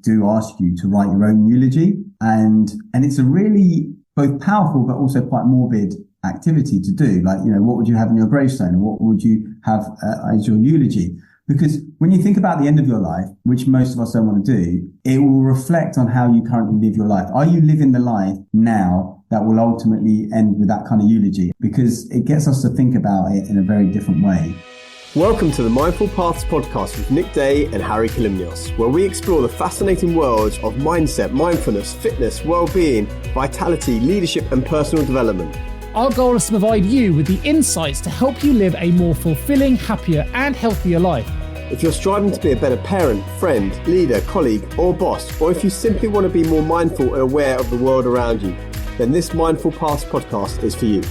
do ask you to write your own eulogy. And it's a really both powerful but also quite morbid activity to do. Like, what would you have in your gravestone, and what would you have as your eulogy? Because when you think about the end of your life, which most of us don't want to do, it will reflect on how you currently live your life. Are you living the life now that will ultimately end with that kind of eulogy? Because it gets us to think about it in a very different way. Welcome to the Mindful Paths podcast with Nick Day and Harry Kyo, where we explore the fascinating worlds of mindset, mindfulness, fitness, well-being, vitality, leadership and personal development. Our goal is to provide you with the insights to help you live a more fulfilling, happier and healthier life. If you're striving to be a better parent, friend, leader, colleague or boss, or if you simply want to be more mindful and aware of the world around you, then this Mindful Paths podcast is for you.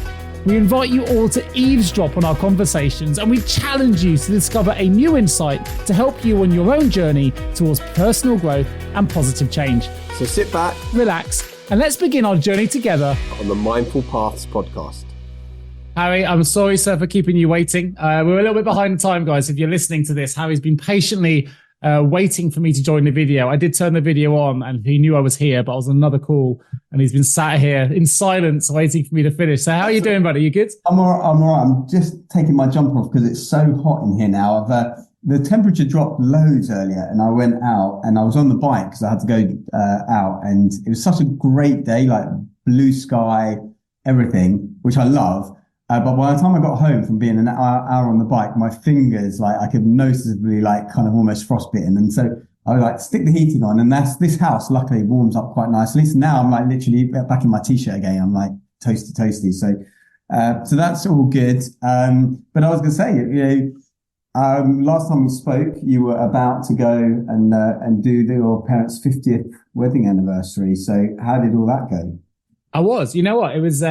We invite you all to eavesdrop on our conversations, and we challenge you to discover a new insight to help you on your own journey towards personal growth and positive change. So sit back, relax, and let's begin our journey together on the Mindful Paths podcast. Harry, I'm sorry, sir, for keeping you waiting. We're a little bit behind time, guys. If you're listening to this, Harry's been patiently waiting for me to join the video. I did turn the video on and he knew I was here, but I was on another call and he's been sat here in silence waiting for me to finish. So how are you doing, buddy? You good? I'm all right. I'm just taking my jumper off because it's so hot in here now. The temperature dropped loads earlier and I went out and I was on the bike because I had to go out, and it was such a great day, like blue sky, everything, which I love. But by the time I got home from being an hour on the bike, my fingers, I could noticeably kind of almost frostbitten. And so I was stick the heating on, and this house luckily warms up quite nicely. So now I'm literally back in my t-shirt again. I'm toasty. So that's all good. But I was going to say, last time we spoke, you were about to go and do your parents' 50th wedding anniversary. So how did all that go? I was, you know what? It was,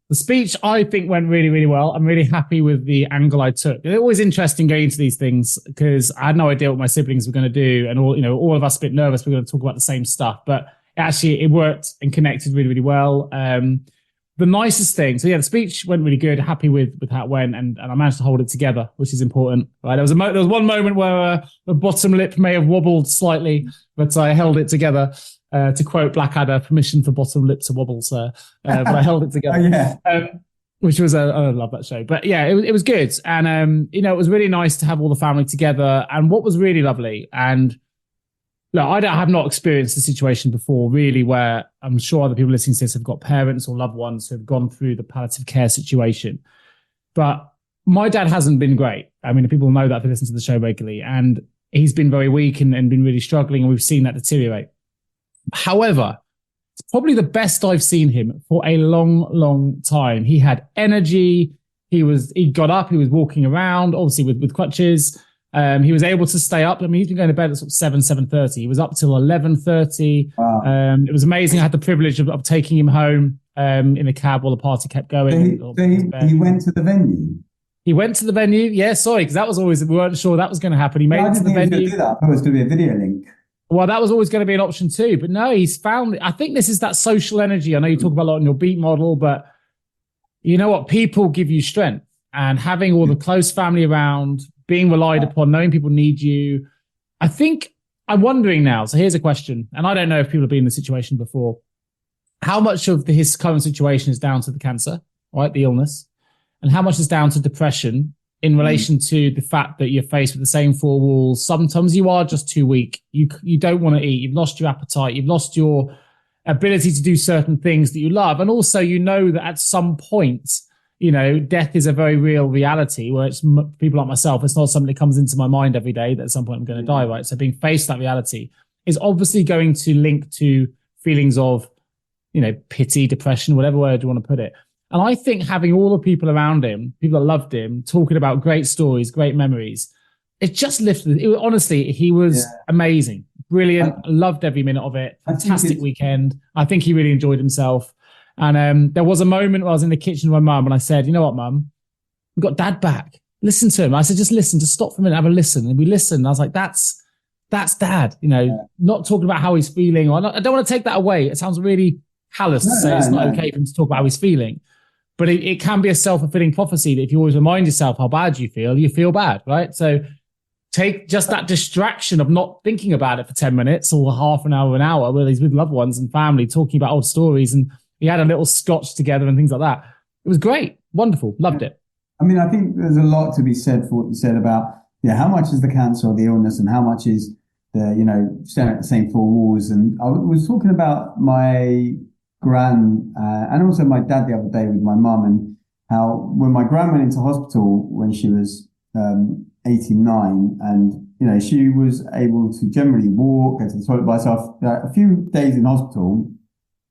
the speech, I think, went really, really well. I'm really happy with the angle I took. It's always interesting going into these things because I had no idea what my siblings were going to do. And all of us a bit nervous. We're going to talk about the same stuff, but actually it worked and connected really, really well. The nicest thing. So yeah, the speech went really good. Happy with how it went. And I managed to hold it together, which is important. Right. There was one moment where the bottom lip may have wobbled slightly, but I held it together. To quote Blackadder, permission for bottom lip to wobble, sir. But I held it together. Oh, yeah. Which was, I love that show. But yeah, it was good. And, it was really nice to have all the family together. And what was really lovely, and look, I have not experienced a situation before really where I'm sure other people listening to this have got parents or loved ones who have gone through the palliative care situation. But my dad hasn't been great. I mean, people know that if they listen to the show regularly, and he's been very weak and been really struggling, and we've seen that deteriorate. However, it's probably the best I've seen him for a long, long time. He had energy. He got up. He was walking around, obviously with crutches. He was able to stay up. I mean, he's been going to bed at 7:30. He was up till 11:30. Wow. It was amazing. I had the privilege of taking him home in a cab while the party kept going. So he went to the venue. He went to the venue. Yeah, sorry, because that was always, we weren't sure that was going to happen. He made it to the venue. I thought it was going to be a video link. Well, that was always going to be an option too, but no, he's found, I think this is that social energy. I know you talk about a lot in your beat model, but you know what? People give you strength, and having all the close family around, being relied upon, knowing people need you. I think I'm wondering now. So here's a question. And I don't know if people have been in the situation before. How much of his current situation is down to the cancer, right? The illness, and how much is down to depression in relation to the fact that you're faced with the same four walls. Sometimes you are just too weak. You don't want to eat. You've lost your appetite. You've lost your ability to do certain things that you love. And also, that at some point, death is a very real reality where it's people like myself. It's not something that comes into my mind every day that at some point I'm going to die, right? So being faced with that reality is obviously going to link to feelings of, pity, depression, whatever word you want to put it. And I think having all the people around him, people that loved him, talking about great stories, great memories, it just lifted. Honestly, he was amazing, brilliant. I loved every minute of it. Fantastic weekend. I think he really enjoyed himself. And there was a moment where I was in the kitchen with my mum and I said, you know what, mum, we've got dad back. Listen to him. I said, just listen, just stop for a minute, have a listen. And we listened. I was like, that's dad, not talking about how he's feeling. I don't want to take that away. It sounds really callous to say it's not okay for him to talk about how he's feeling. But it can be a self-fulfilling prophecy that if you always remind yourself how bad you feel bad, right? So take just that distraction of not thinking about it for 10 minutes or half an hour, where he's with loved ones and family talking about old stories. And he had a little scotch together and things like that. It was great. Wonderful. Loved it. I mean, I think there's a lot to be said for what you said about, how much is the cancer or the illness and how much is the, staying at the same four walls. And I was talking about my gran and also my dad the other day with my mum, and how when my gran went into hospital when she was 89, and she was able to generally walk, go to the toilet by herself. A few days in hospital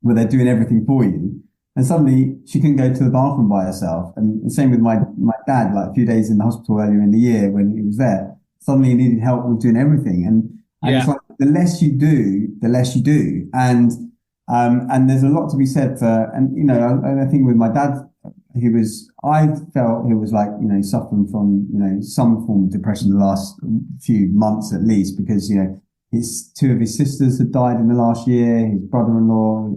where they're doing everything for you, and suddenly she couldn't go to the bathroom by herself. And the same with my dad, like a few days in the hospital earlier in the year when he was there, suddenly he needed help with doing everything. And it's like the less you do, the less you do. And there's a lot to be said for, and I think with my dad, I felt he was like, suffering from, some form of depression the last few months at least, because, two of his sisters had died in the last year, his brother-in-law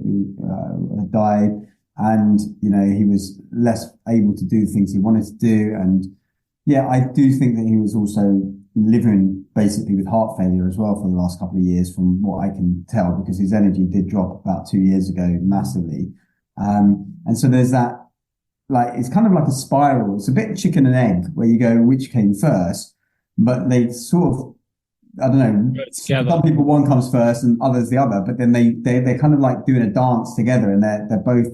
had died, and, he was less able to do the things he wanted to do. And yeah, I do think that he was also living basically with heart failure as well for the last couple of years, from what I can tell, because his energy did drop about 2 years ago massively. And so there's that, like, it's kind of like a spiral. It's a bit chicken and egg where you go, which came first, but they sort of, I don't know, some people one comes first and others the other, but then they're kind of like doing a dance together, and they're both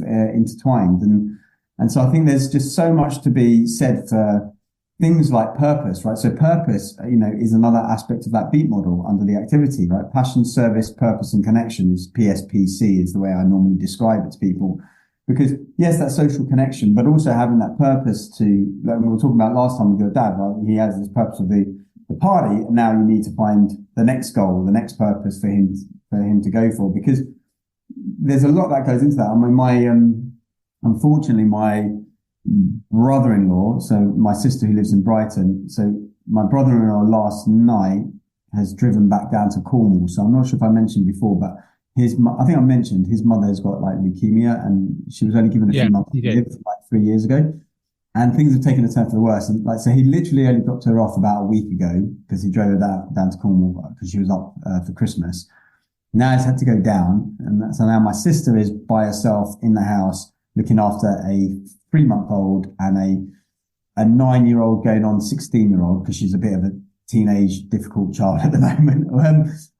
intertwined. And so I think there's just so much to be said for things like purpose, right? So purpose, is another aspect of that beat model under the activity, right? Passion, service, purpose, and connection is PSPC, is the way I normally describe it to people. Because yes, that social connection, but also having that purpose to, like we were talking about last time with your dad, right? He has this purpose of the party, and now you need to find the next goal, the next purpose for him to go for, because there's a lot that goes into that. I mean, unfortunately, my brother-in-law, so my sister who lives in Brighton, so my brother-in-law last night has driven back down to Cornwall. So I'm not sure if I mentioned before, but I think I mentioned his mother has got like leukemia, and she was only given a few months to live, like 3 years ago, and things have taken a turn for the worse. And so he literally only dropped her off about a week ago because he drove her down to Cornwall because she was up for Christmas. Now he's had to go down, and so now my sister is by herself in the house looking after a 3-month-old and a 9-year-old going on 16-year-old, because she's a bit of a teenage difficult child at the moment.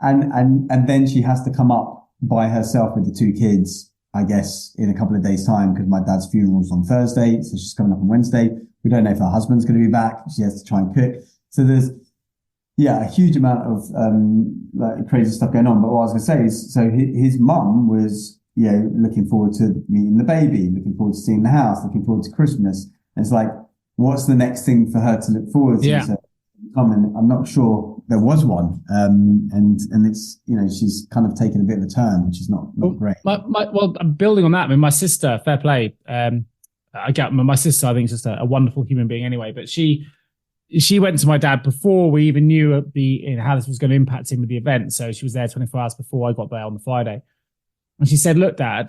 And then she has to come up by herself with the 2 kids, I guess, in a couple of days' time, because my dad's funeral's on Thursday, so she's coming up on Wednesday. We don't know if her husband's going to be back. She has to try and cook. So there's, a huge amount of like crazy stuff going on. But what I was going to say is, so his mum was, looking forward to meeting the baby, looking forward to seeing the house, looking forward to Christmas. And it's like, what's the next thing for her to look forward to? Yeah. So, I'm not sure there was one. And it's, she's kind of taken a bit of a turn, which is not great. Well, I'm building on that. I mean, my sister, fair play. My sister, I think, is just a wonderful human being anyway, but she went to my dad before we even knew how this was going to impact him with the event. So she was there 24 hours before I got there on the Friday. And she said, look, Dad,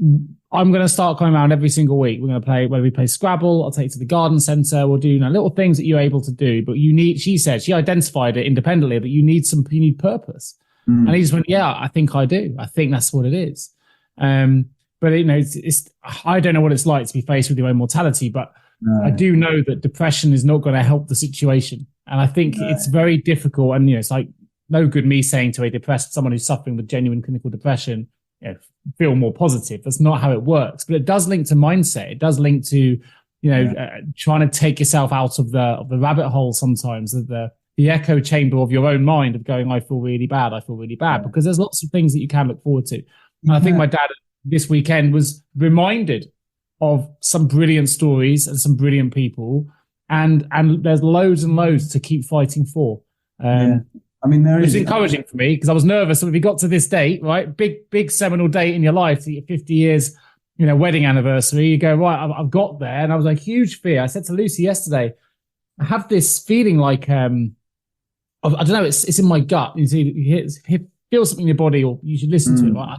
I'm going to start coming around every single week. We're going to play, whether we play Scrabble, I'll take you to the garden centre, we'll do little things that you're able to do. But she said, she identified it independently, that you need purpose. And he just went, yeah, I think I do. I think that's what it is. But it's I don't know what it's like to be faced with your own mortality, but I do know that depression is not going to help the situation. And I think it's very difficult. And, it's like no good me saying to someone who's suffering with genuine clinical depression, feel more positive. That's not how it works. But it does link to mindset. It does link to, trying to take yourself out of the rabbit hole sometimes, the echo chamber of your own mind of going, I feel really bad, because there's lots of things that you can look forward to. And I think my dad this weekend was reminded of some brilliant stories and some brilliant people, and there's loads and loads to keep fighting for. I mean, it's encouraging for me, because I was nervous when we got to this date, right? Big seminal date in your life, your 50 years, wedding anniversary. You go, right, I've got there. And I was like, huge fear. I said to Lucy yesterday, I have this feeling like, I don't know, it's in my gut. You feel something in your body, or you should listen to it. Right? I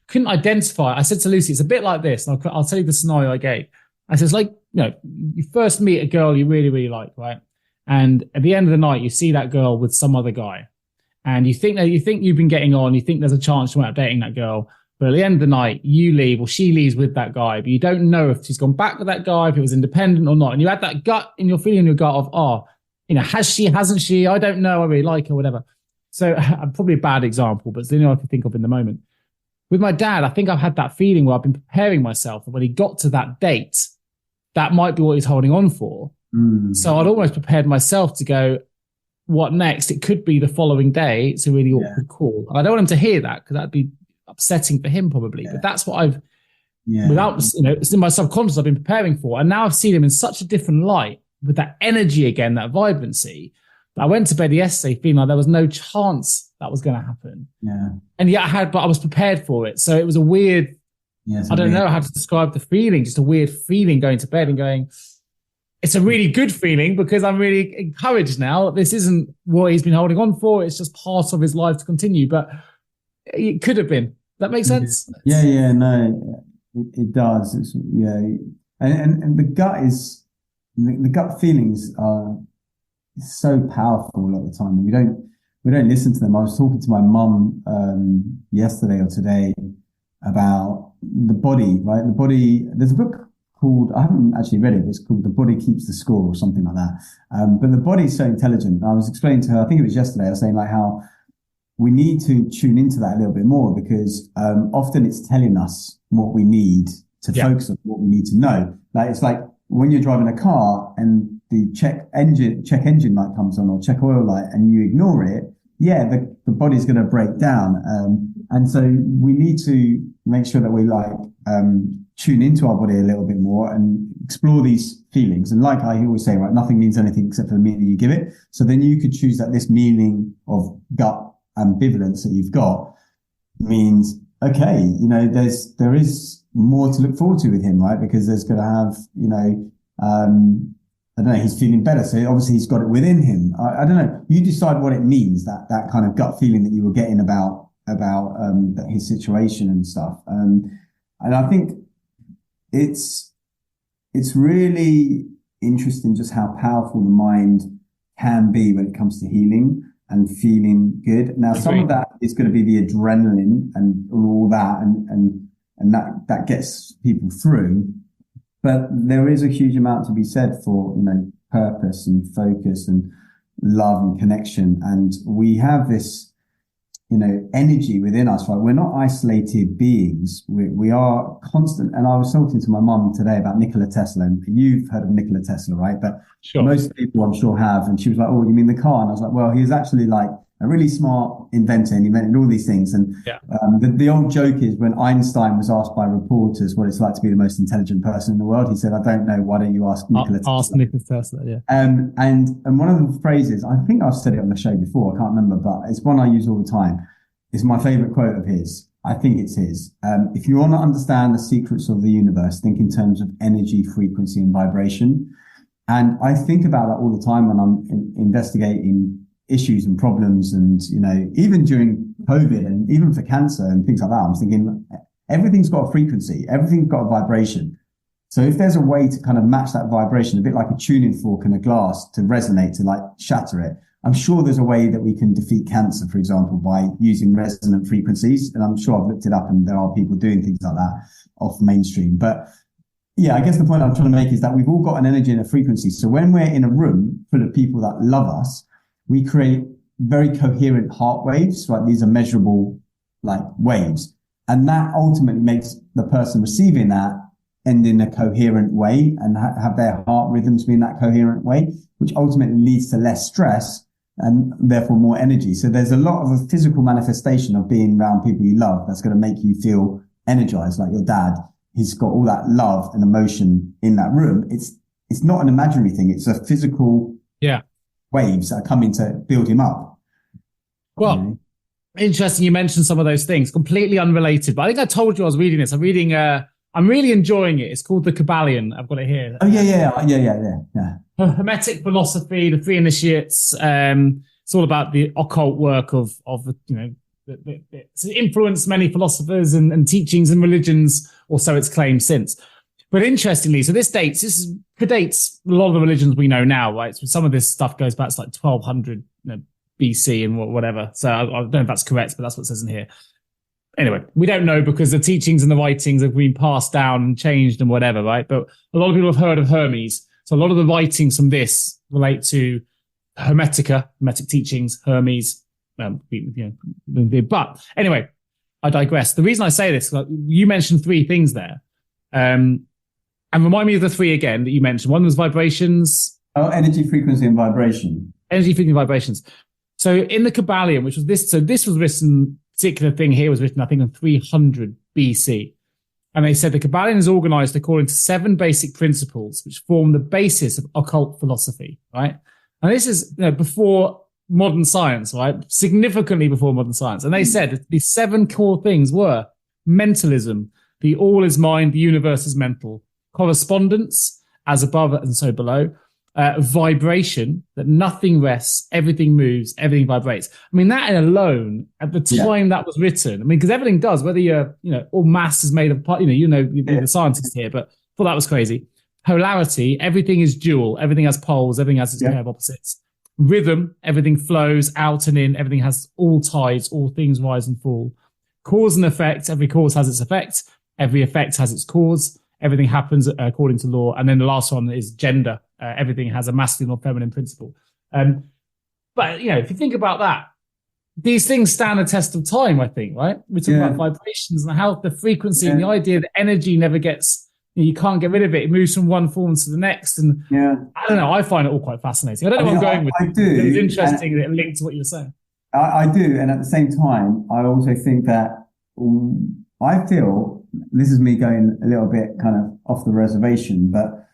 couldn't identify. I said to Lucy, it's a bit like this. And I'll tell you the scenario I gave. I said, it's like, you first meet a girl you really, really like, right? And at the end of the night, you see that girl with some other guy, and you think you've been getting on, you think there's a chance you might be dating that girl. But at the end of the night, you leave, or she leaves with that guy, but you don't know if she's gone back with that guy, if it was independent or not. And you had that gut in your feeling in your gut of, has she, hasn't she? I don't know. I really like her, whatever. So I'm probably a bad example, but it's the only one I can think of in the moment. With my dad, I think I've had that feeling where I've been preparing myself that when he got to that date, that might be what he's holding on for. So I'd almost prepared myself to go, what next? It could be the following day. It's a really awkward call. And I don't want him to hear that because that'd be upsetting for him probably. But that's what I've, without, it's in my subconscious I've been preparing for. And now I've seen him in such a different light with that energy again, that vibrancy. I went to bed yesterday feeling like there was no chance that was going to happen. Yeah. And yet but I was prepared for it. So it was a weird, I don't know how to describe the feeling, just a weird feeling going to bed and going, it's a really good feeling because I'm really encouraged now. This isn't what he's been holding on for. It's just part of his life to continue, but it could have been. That makes sense? Yeah, no, it does. It's, and the gut feelings are so powerful a lot of the time. We don't listen to them. I was talking to my mum yesterday or today about the body, right? The body, there's a book called, I haven't actually read it, but it's called The Body Keeps the Score or something like that. But the body is so intelligent. I was explaining to her, I think it was yesterday, I was saying like how we need to tune into that a little bit more because often it's telling us what we need to focus on, what we need to know. Like it's like when you're driving a car and the check engine light comes on or check oil light and you ignore it, the body's going to break down. And so we need to make sure that we tune into our body a little bit more and explore these feelings. And like I always say, right, nothing means anything except for the meaning you give it. So then you could choose that this meaning of gut ambivalence that you've got means, okay, there is more to look forward to with him, right? Because there's going to have, I don't know, he's feeling better. So obviously he's got it within him. I don't know. You decide what it means, that kind of gut feeling that you were getting about his situation and stuff. And I think it's really interesting just how powerful the mind can be when it comes to healing and feeling good. Now, some of that is going to be the adrenaline and all that, and that gets people through. But there is a huge amount to be said for, purpose and focus and love and connection. And we have this, energy within us, right? We're not isolated beings. We are constant. And I was talking to my mum today about Nikola Tesla, and you've heard of Nikola Tesla, right? But most people I'm sure have. And she was like, oh, you mean the car? And I was like, well, he was actually like a really smart inventor and he invented all these things. And the old joke is when Einstein was asked by reporters what it's like to be the most intelligent person in the world, he said, I don't know. Why don't you ask Nikola Tesla? Ask Nikola Tesla, yeah. And one of the phrases, I think I've said it on the show before, I can't remember, but it's one I use all the time. It's my favorite quote of his. I think it's his. If you want to understand the secrets of the universe, think in terms of energy, frequency, and vibration. And I think about that all the time when I'm investigating issues and problems, and even during COVID and even for cancer and things like that, I'm thinking everything's got a frequency, everything's got a vibration. So if there's a way to kind of match that vibration, a bit like a tuning fork in a glass to resonate, to like shatter it, I'm sure there's a way that we can defeat cancer, for example, by using resonant frequencies. And I'm sure I've looked it up and there are people doing things like that off mainstream. But I guess the point I'm trying to make is that we've all got an energy and a frequency. So when we're in a room full of people that love us, we create very coherent heart waves, right? These are measurable waves. And that ultimately makes the person receiving that end in a coherent way and have their heart rhythms be in that coherent way, which ultimately leads to less stress and therefore more energy. So there's a lot of a physical manifestation of being around people you love that's going to make you feel energized, like your dad. He's got all that love and emotion in that room. It's not an imaginary thing. It's a physical waves that are coming to build him up. Well, interesting. You mentioned some of those things, completely unrelated. But I think I told you I was reading this. I'm reading. I'm really enjoying it. It's called The Kabbalion. I've got it here. Oh yeah. Hermetic philosophy, the three initiates. It's all about the occult work of it's influenced many philosophers and teachings and religions, or so it's claimed since. But interestingly, so this predates a lot of the religions we know now, right? So some of this stuff goes back to like 1200 BC and whatever. So I don't know if that's correct, but that's what it says in here. Anyway, we don't know because the teachings and the writings have been passed down and changed and whatever, right? But a lot of people have heard of Hermes. So a lot of the writings from this relate to Hermetic teachings, Hermes. But anyway, I digress. The reason I say this, you mentioned 3 things there. And remind me of the 3 again that you mentioned. One was vibrations. Oh, energy, frequency, and vibration. Energy, frequency, vibrations. So in the Kabbalion, which was this, so this was written, particular thing here was written, I think, in 300 BC. And they said the Kabbalion is organized according to 7 basic principles, which form the basis of occult philosophy, right? And this is before modern science, right? Significantly before modern science. And they said that the 7 core things were mentalism, the all is mind, the universe is mental, correspondence, as above and so below, vibration, that nothing rests, everything moves, everything vibrates. I mean, that alone, at the time that was written, I mean, because everything does, whether you're, all mass is made of, you're the scientist here, but I thought that was crazy. Polarity, everything is dual, everything has poles, everything has its pair of opposites. Rhythm, everything flows out and in, everything has all tides, all things rise and fall. Cause and effect, every cause has its effect, every effect has its cause, everything happens according to law. And then the last one is gender. Everything has a masculine or feminine principle. But, if you think about that, these things stand the test of time, I think, right? We're talking about vibrations and how the frequency and the idea that energy never gets, you can't get rid of it. It moves from one form to the next. And I don't know, I find it all quite fascinating. I don't know where I'm going with it. I do. It's interesting that it linked to what you were saying. I do. And at the same time, I also think that I feel, this is me going a little bit kind of off the reservation, but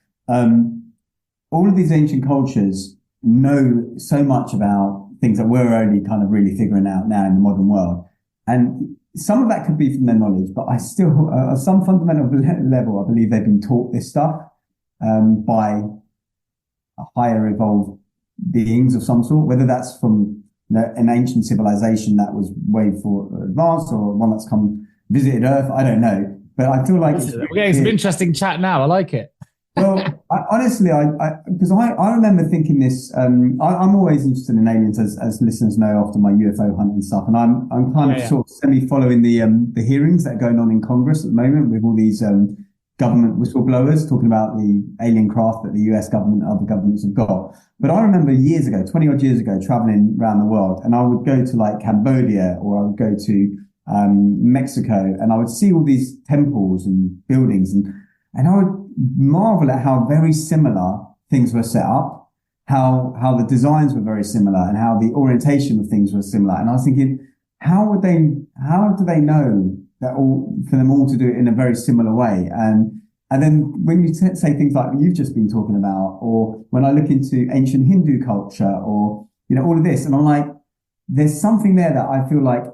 all of these ancient cultures know so much about things that we're only kind of really figuring out now in the modern world. And some of that could be from their knowledge, but I still, at some fundamental level, I believe they've been taught this stuff by higher evolved beings of some sort, whether that's from an ancient civilization that was way more advanced or one that's visited Earth. I don't know. But I feel like we're getting some interesting chat now. I like it. Well, honestly, because I remember thinking this. I'm always interested in aliens, as listeners know, after my UFO hunt and stuff. And I'm kind of sort of semi-following the hearings that are going on in Congress at the moment with all these government whistleblowers talking about the alien craft that the US government and other governments have got. But I remember years ago, 20 odd years ago, traveling around the world, and I would go to like Cambodia or I would go to Mexico, and I would see all these temples and buildings, and I would marvel at how very similar things were set up, how the designs were very similar, and how the orientation of things was similar. And I was thinking, how do they know that for them all to do it in a very similar way? And then when you say things like you've just been talking about, or when I look into ancient Hindu culture, or all of this, and I'm like, there's something there that I feel like,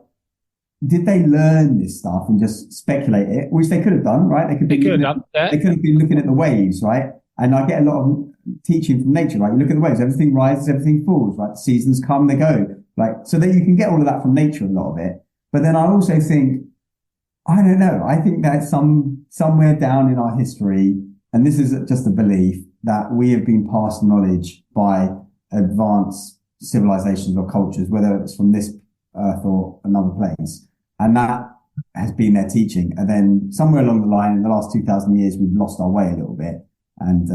did they learn this stuff and just speculate it, which they could have done, right? They could have been looking at the waves, right? And I get a lot of teaching from nature, right? You look at the waves, everything rises, everything falls, right? The seasons come, they go, like, so that you can get all of that from nature, a lot of it. But then I also think, I don't know, I think that somewhere down in our history, and this is just a belief, that we have been passed knowledge by advanced civilizations or cultures, whether it's from this earth or another place. And that has been their teaching. And then somewhere along the line, in the last 2,000 years, we've lost our way a little bit. And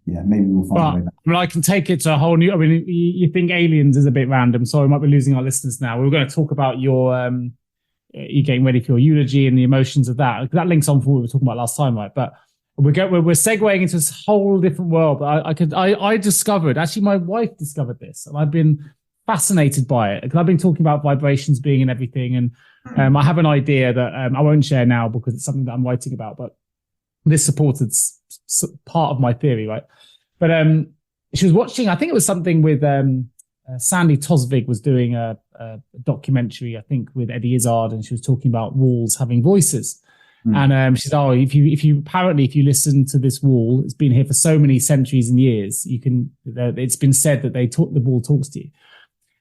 maybe we'll find a way back. I can take it to a whole new, you think aliens is a bit random, so we might be losing our listeners now. We're going to talk about your, you getting ready for your eulogy and the emotions of that. That links on from what we were talking about last time, right? But we're segueing into this whole different world. But I discovered, actually my wife discovered this, and I've been fascinated by it, because I've been talking about vibrations being in everything, and I have an idea that I won't share now because it's something that I'm writing about, but this supported part of my theory, right? But she was watching, I think it was something with Sandy Tosvig was doing a documentary, I think, with Eddie Izzard, and she was talking about walls having voices. And she said, if you listen to this wall, it's been here for so many centuries and years, it's been said that the wall talks to you.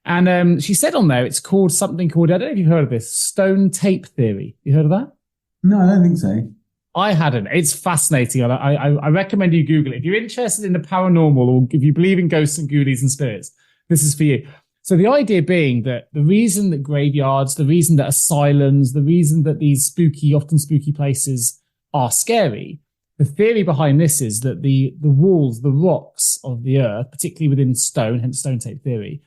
And she said on there, it's something called, I don't know if you've heard of this, stone tape theory. You heard of that? No, I don't think so. I hadn't. It's fascinating. I recommend you Google it. If you're interested in the paranormal or if you believe in ghosts and ghoulies and spirits, this is for you. So the idea being that the reason that graveyards, the reason that asylums, the reason that these spooky, often spooky places are scary, the theory behind this is that the walls, the rocks of the earth, particularly within stone, hence stone tape theory,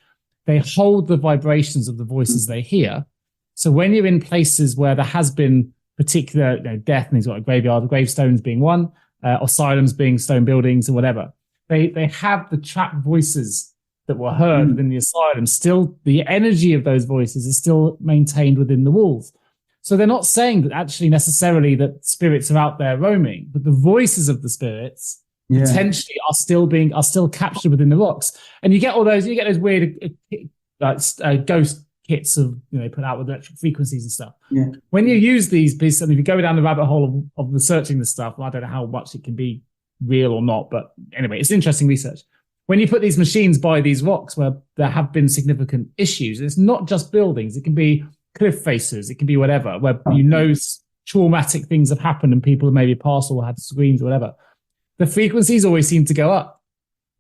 they hold the vibrations of the voices they hear. So when you're in places where there has been particular death, and he's got a graveyard, the gravestones being one, asylums being stone buildings or whatever, they have the trapped voices that were heard within the asylum. Still, the energy of those voices is still maintained within the walls. So they're not saying that actually necessarily that spirits are out there roaming, but the voices of the spirits potentially are still captured within the rocks. And you get those weird ghost kits of put out with electric frequencies and stuff. Yeah. When you use these pieces, and if you go down the rabbit hole of researching this stuff, well, I don't know how much it can be real or not, but anyway, it's interesting research. When you put these machines by these rocks where there have been significant issues, it's not just buildings. It can be cliff faces. It can be whatever, where traumatic things have happened and people have maybe passed or had screams or whatever. The frequencies always seem to go up.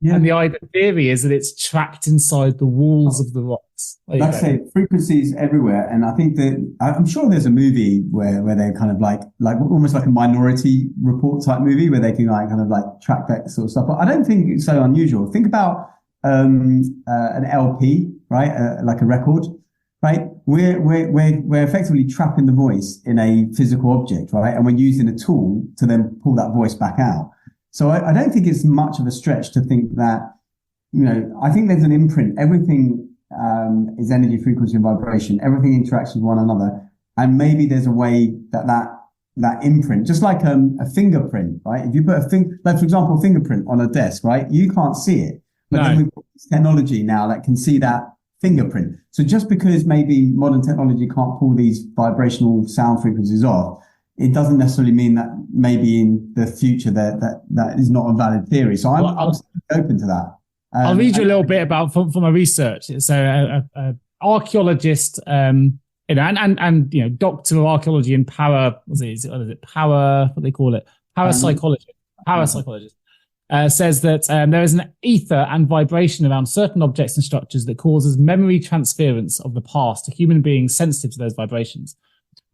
Yeah. And the theory is that it's trapped inside the walls of the rocks. Like I say, frequencies everywhere. And I think that I'm sure there's a movie where they're kind of like almost like a Minority Report type movie where they can track that sort of stuff. But I don't think it's so unusual. Think about an LP, right? Like a record, right? We're effectively trapping the voice in a physical object, right? And we're using a tool to then pull that voice back out. So I don't think it's much of a stretch to think that, I think there's an imprint. Everything is energy, frequency, and vibration. Everything interacts with one another. And maybe there's a way that imprint, just like a fingerprint, right? If you put for example, a fingerprint on a desk, right? You can't see it. But then we've got this technology now that can see that fingerprint. So just because maybe modern technology can't pull these vibrational sound frequencies off, it doesn't necessarily mean that maybe in the future that is not a valid theory. So I'm open to that. I'll read you a little bit about from my research. So an archaeologist, and doctor of archaeology in parapsychologist, says that there is an ether and vibration around certain objects and structures that causes memory transference of the past to human beings sensitive to those vibrations.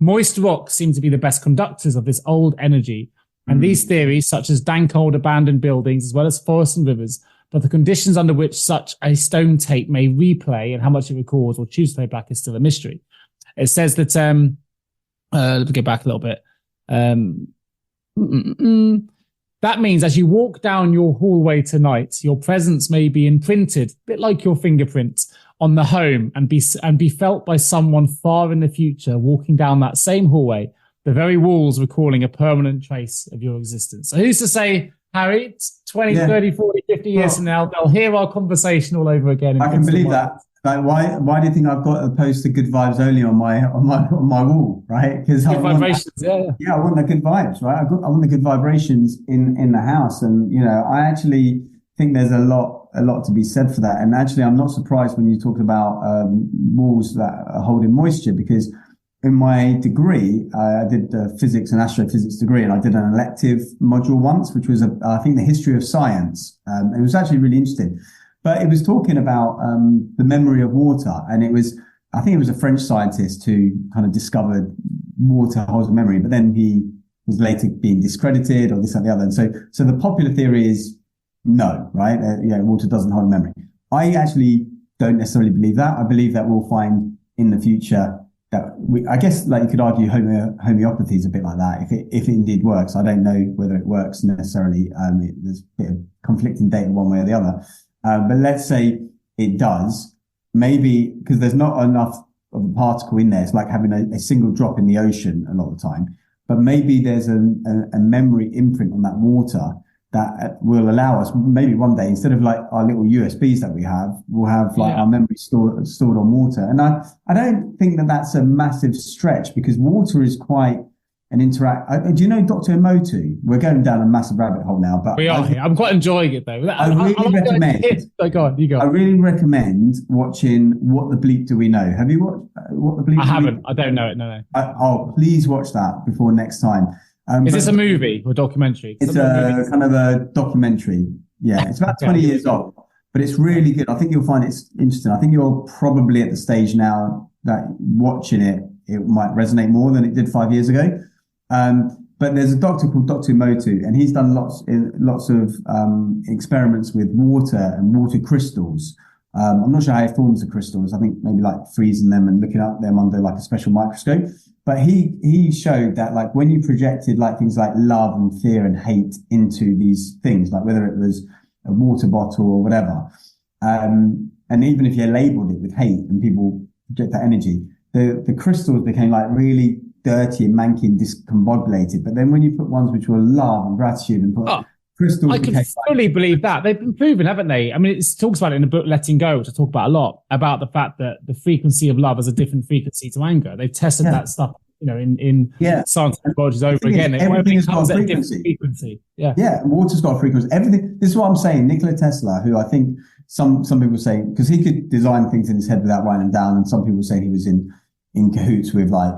Moist rocks seem to be the best conductors of this old energy, and these theories, such as dank old abandoned buildings, as well as forests and rivers, but the conditions under which such a stone tape may replay and how much it records or choose to play back is still a mystery. It says that, let me go back a little bit. That means as you walk down your hallway tonight, your presence may be imprinted, a bit like your fingerprints, on the home and be felt by someone far in the future walking down that same hallway, the very walls recalling a permanent trace of your existence. So who's to say, Harry, 20, 30, 40, 50 years from now, they'll hear our conversation all over again. I can believe that. Like, why do you think I've got a poster good vibes only on my wall, right? Because I want the good vibes, right? I want the good vibrations in the house. And, I actually think there's a lot to be said for that. And actually, I'm not surprised when you talk about walls that are holding moisture, because in my degree, I did a physics and astrophysics degree, and I did an elective module once, which was, I think, the history of science. It was actually really interesting. But it was talking about the memory of water. And I think it was a French scientist who kind of discovered water holds a memory, but then he was later being discredited or this and the other. And so the popular theory is no, right? Water doesn't hold a memory. I actually don't necessarily believe that. I believe that we'll find in the future that I guess, like, you could argue homeopathy is a bit like that. If it indeed works, I don't know whether it works necessarily. There's a bit of conflicting data one way or the other. But let's say it does, maybe because there's not enough of a particle in there. It's like having a single drop in the ocean a lot of the time. But maybe there's a memory imprint on that water that will allow us, maybe one day, instead of like our little USBs that we have, we'll have like our memory stored on water. And I don't think that that's a massive stretch, because water is quite an do you know Dr. Emoto? We're going down a massive rabbit hole now, but we are. I'm quite enjoying it though. I really recommend watching What the Bleep Do We Know? Have you watched What the Bleep? I haven't. I don't know it. No. Please watch that before next time. Is this a movie or documentary? It's a kind of a documentary. Yeah, it's about 20 years old, but it's really good. I think you'll find it's interesting. I think you're probably at the stage now that watching it might resonate more than it did 5 years ago. But there's a doctor called Dr. Motu, and he's done lots of experiments with water and water crystals. I'm not sure how he forms the crystals. I think maybe like freezing them and looking at them under like a special microscope. But he showed that like when you projected like things like love and fear and hate into these things, like whether it was a water bottle or whatever, and even if you labeled it with hate and people project that energy, the crystals became like really dirty and manky and discombobulated. But then when you put ones which were love and gratitude and put crystals, I can fully believe that. They've been proven, haven't they? I mean, it talks about it in the book Letting Go, which I talk about a lot, about the fact that the frequency of love is a different frequency to anger. They've tested that stuff, in scientific laboratories over again. Everything has got a frequency. Yeah, water's got a frequency. Everything. This is what I'm saying. Nikola Tesla, who I think some people say, because he could design things in his head without writing them down, and some people say he was in cahoots with like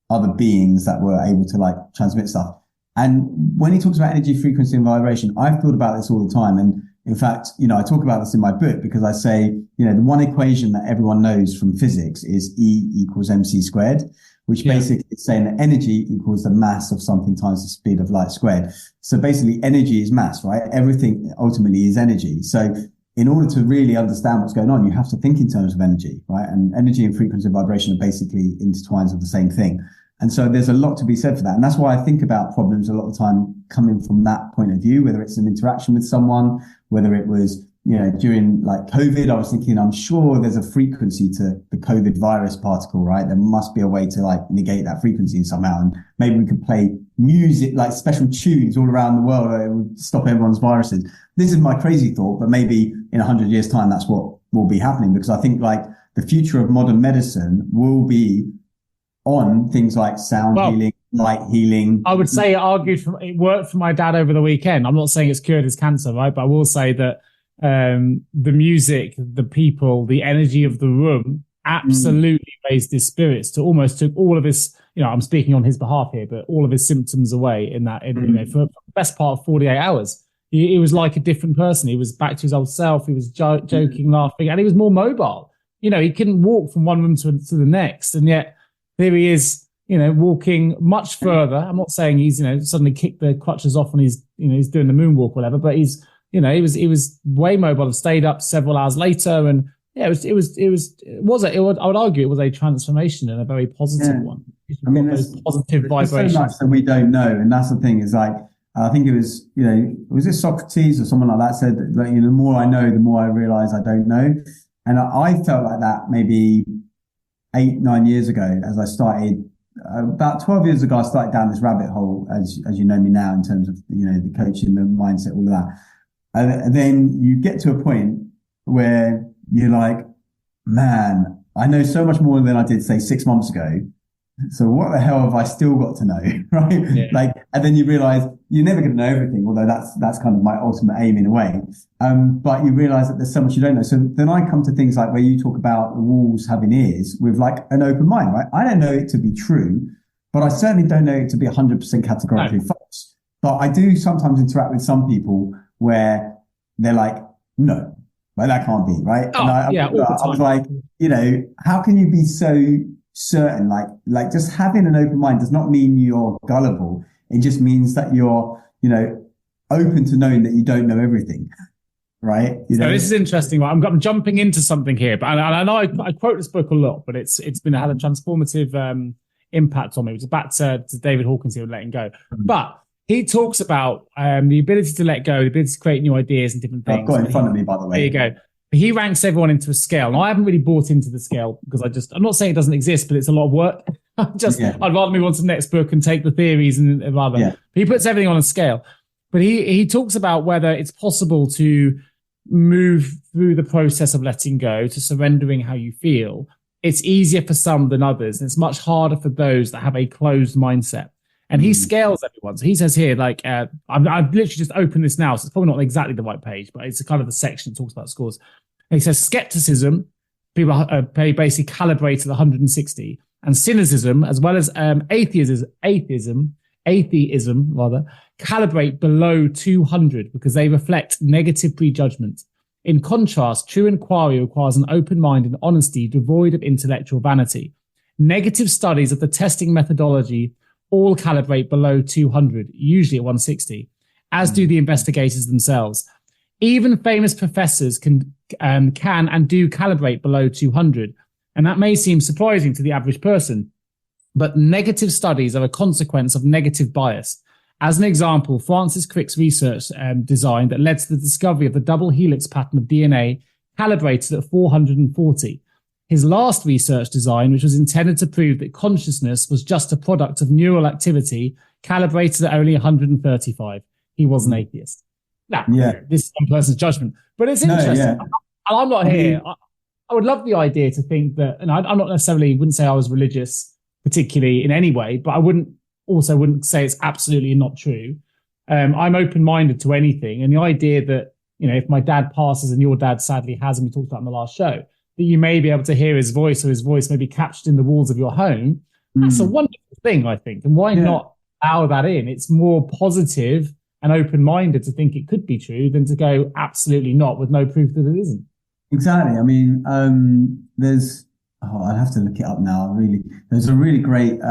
other beings that were able to like transmit stuff. And when he talks about energy, frequency, and vibration, I've thought about this all the time. And in fact, I talk about this in my book because I say, the one equation that everyone knows from physics is E equals mc squared, which basically is saying that energy equals the mass of something times the speed of light squared. So basically energy is mass, right? Everything ultimately is energy. So in order to really understand what's going on, you have to think in terms of energy, right? And energy and frequency and vibration are basically intertwined with the same thing. And so there's a lot to be said for that. And that's why I think about problems a lot of the time coming from that point of view, whether it's an interaction with someone, whether it was, during like COVID, I was thinking, I'm sure there's a frequency to the COVID virus particle, right? There must be a way to like negate that frequency somehow. And maybe we could play music, like special tunes all around the world. It would stop everyone's viruses. This is my crazy thought, but maybe in 100 years time, that's what will be happening, because I think like the future of modern medicine will be on things like sound healing, light healing. I would say it worked for my dad over the weekend. I'm not saying it's cured his cancer, right? But I will say that the music, the people, the energy of the room absolutely raised his spirits to almost took all of his, I'm speaking on his behalf here, but all of his symptoms away for the best part of 48 hours. He was like a different person. He was back to his old self. He was joking, laughing, and he was more mobile. He couldn't walk from one room to the next. And yet, there he is, walking much further. I'm not saying he's, suddenly kicked the crutches off and he's doing the moonwalk or whatever, but he's, he was way mobile and stayed up several hours later. And I would argue it was a transformation and a very positive one. I mean, those positive vibrations. So much that we don't know. And that's the thing is like, I think it was, was it Socrates or someone like that said that, the more I know, the more I realize I don't know. And I felt like that maybe 8-9 years ago, as I started, about 12 years ago, I started down this rabbit hole, as you know me now, in terms of, the coaching, the mindset, all of that. And then you get to a point where you're like, man, I know so much more than I did, say, 6 months ago. So what the hell have I still got to know, right? Yeah. And then you realize you're never going to know everything, although that's kind of my ultimate aim in a way. But you realize that there's so much you don't know. So then I come to things like where you talk about the walls having ears with like an open mind, right? I don't know it to be true, but I certainly don't know it to be 100% categorically false. But I do sometimes interact with some people where they're like, no, like that can't be, right? Oh, and I was like, how can you be so certain? Like just having an open mind does not mean you're gullible. It just means that you're, open to knowing that you don't know everything, right? So this is interesting. Right? I'm jumping into something here, but I know I quote this book a lot, but it's had a transformative impact on me, which is back to David Hawkins here with Letting Go. But he talks about the ability to let go, the ability to create new ideas and different things. I've got it in front of me, by the way. There you go. He ranks everyone into a scale. And I haven't really bought into the scale because I'm not saying it doesn't exist, but it's a lot of work. I'd rather move on to the next book and take the theories and rather. Yeah. He puts everything on a scale. But he talks about whether it's possible to move through the process of letting go to surrendering how you feel. It's easier for some than others. And it's much harder for those that have a closed mindset. And he scales everyone. So he says here, I've literally just opened this now, so it's probably not exactly the right page, but it's a kind of a section that talks about scores. And he says skepticism, people basically calibrated 160, and cynicism, as well as atheism, atheism rather, calibrate below 200 because they reflect negative prejudgment. In contrast, true inquiry requires an open mind and honesty devoid of intellectual vanity. Negative studies of the testing methodology all calibrate below 200, usually at 160, as do the investigators themselves. Even famous professors can and do calibrate below 200, and that may seem surprising to the average person, but negative studies are a consequence of negative bias. As an example, Francis Crick's research design that led to the discovery of the double helix pattern of DNA calibrated at 440. His last research design, which was intended to prove that consciousness was just a product of neural activity, calibrated at only 135. He was an atheist. Now, this is one person's judgment, but it's interesting. I'm not here. I would love the idea to think that, and I'm not necessarily, wouldn't say I was religious particularly in any way, but I wouldn't say it's absolutely not true. I'm open-minded to anything. And the idea that, if my dad passes and your dad sadly has, and we talked about in the last show, that you may be able to hear his voice or his voice may be captured in the walls of your home. That's a wonderful thing, I think. And why not allow that in? It's more positive and open-minded to think it could be true than to go absolutely not with no proof that it isn't. Exactly. I mean, I'd have to look it up now. Really, there's a really great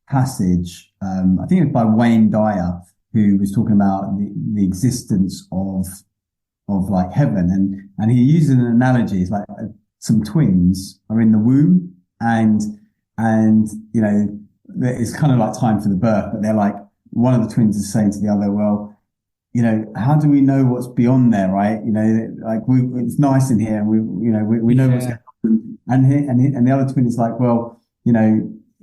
passage. I think it's by Wayne Dyer, who was talking about the existence of like heaven, and he uses an analogy. It's like some twins are in the womb, and it's kind of like time for the birth, but they're like, one of the twins is saying to the other, well, how do we know what's beyond there, right? Like it's nice in here, and we know what's going on. And the other twin is like, well,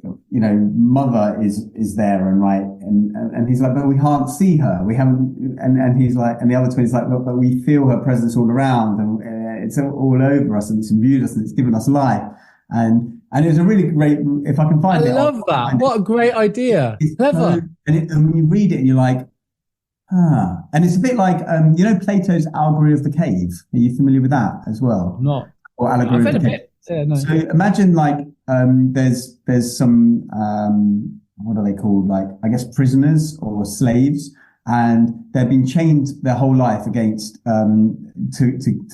mother is there, and right, and he's like, but we can't see her, we haven't, and he's like, and the other twin is like, but we feel her presence all around, and it's all over us, and it's imbued us, and it's given us life, and it's a really great, if I can find it. I love that. What a great idea. It's clever. And when you read it and you're like, and it's a bit like, Plato's allegory of the cave. Are you familiar with that as well? Not. Or allegory I've of the read a cave. bit. Yeah, no. So imagine like, there's some, what are they called? Like, I guess prisoners or slaves, and they've been chained their whole life against, to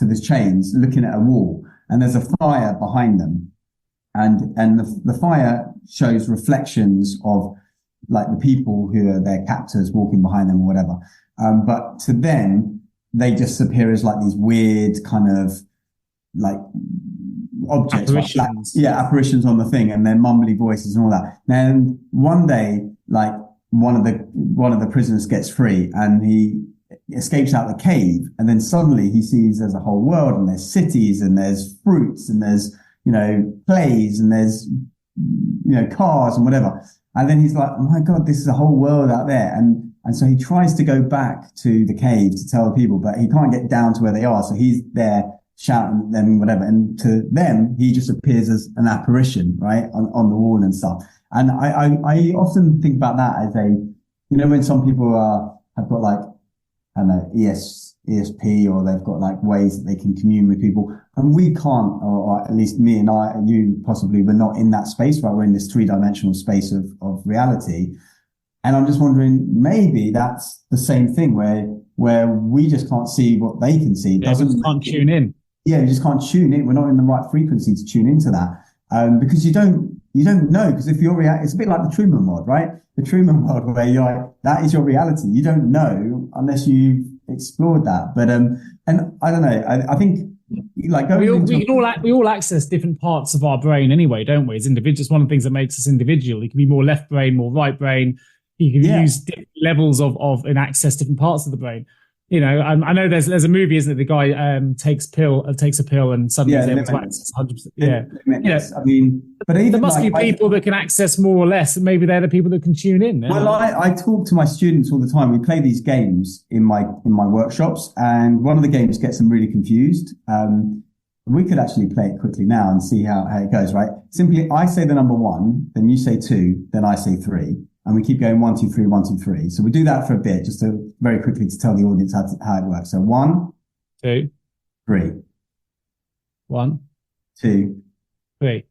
these chains, looking at a wall, and there's a fire behind them. And the fire shows reflections of like the people who are their captors walking behind them or whatever. But to them, they just appear as like these weird kind of like objects, apparitions. Like apparitions on the thing, and their mumbly voices and all that. Then one day, like one of the prisoners gets free and he escapes out the cave, and then suddenly he sees there's a whole world, and there's cities, and there's fruits, and there's plays, and there's cars and whatever. And then he's like, oh my God, this is a whole world out there. And so he tries to go back to the cave to tell the people, but he can't get down to where they are. So he's there shouting at them, whatever. And to them, he just appears as an apparition, right, on the wall and stuff. And I often think about that as when some people have got like, I don't know, ESP, or they've got like ways that they can commune with people, and we can't, or at least me and you possibly, we're not in that space, right? We're in this 3-dimensional space of reality. And I'm just wondering, maybe that's the same thing where we just can't see what they can see. We just can't tune in. Yeah, you just can't tune in. We're not in the right frequency to tune into that. Because you don't know, because if you're it's a bit like the Truman world, right? The Truman world, where you're like, that is your reality. You don't know unless you've explored that. But and I don't know. I think like we all access different parts of our brain anyway, don't we? As individuals, one of the things that makes us individual. It can be more left brain, more right brain. You can use different levels of and access different parts of the brain. I know there's a movie, isn't it? The guy takes a pill and suddenly is able to access 100%. Yeah, I mean, but even there must be people that can access more or less, and maybe they're the people that can tune in. Well, I talk to my students all the time. We play these games in my workshops, and one of the games gets them really confused. We could actually play it quickly now and see how it goes. Right? Simply, I say the number 1, then you say 2, then I say 3. And we keep going 1, 2, 3, 1, 2, 3. So we do that for a bit, just to very quickly to tell the audience how it works. So 1, 2, 3. 1, 2, 3.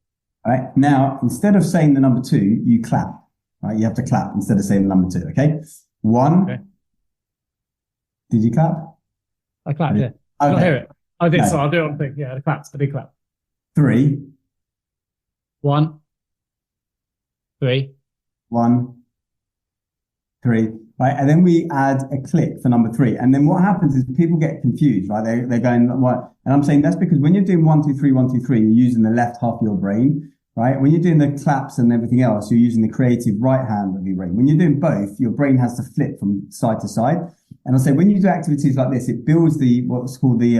All right. Now, instead of saying the number 2, you clap. right? You have to clap instead of saying the number 2, okay? 1. Okay. Did you clap? I clapped, yeah. Okay. I don't hear it. I did, No. so I'll do it on thing. Yeah, I clapped. I did clap. 3. 1, 3. 1, 3. Right, and then we add a click for number 3. And then what happens is people get confused, right? They're going, what? And I'm saying that's because when you're doing 1, 2, 3, 1, 2, 3, you're using the left half of your brain, right? When you're doing the claps and everything else, you're using the creative right hand of your brain. When you're doing both, your brain has to flip from side to side. And I'll say when you do activities like this, it builds what's called the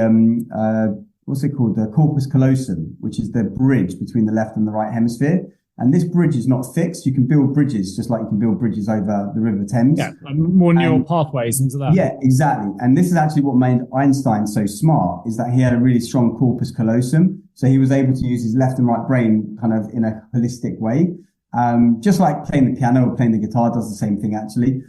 corpus callosum, which is the bridge between the left and the right hemisphere. And this bridge is not fixed. You can build bridges just like you can build bridges over the River Thames. Yeah, more neural pathways into that. Yeah, exactly. And this is actually what made Einstein so smart, is that he had a really strong corpus callosum. So he was able to use his left and right brain kind of in a holistic way. Just like playing the piano or playing the guitar does the same thing, actually.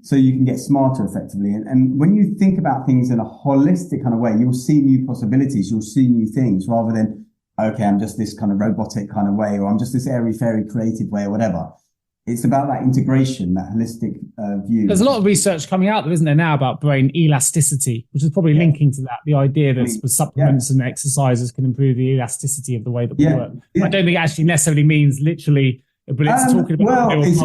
So you can get smarter effectively. And when you think about things in a holistic kind of way, you'll see new possibilities. You'll see new things rather than, okay, I'm just this kind of robotic kind of way, or I'm just this airy-fairy creative way or whatever. It's about that integration, that holistic view. There's a lot of research coming out there, isn't there, now about brain elasticity, which is probably linking to that, the idea that supplements and exercises can improve the elasticity of the way that we work. I don't think it actually necessarly means literally, but it's talking about it's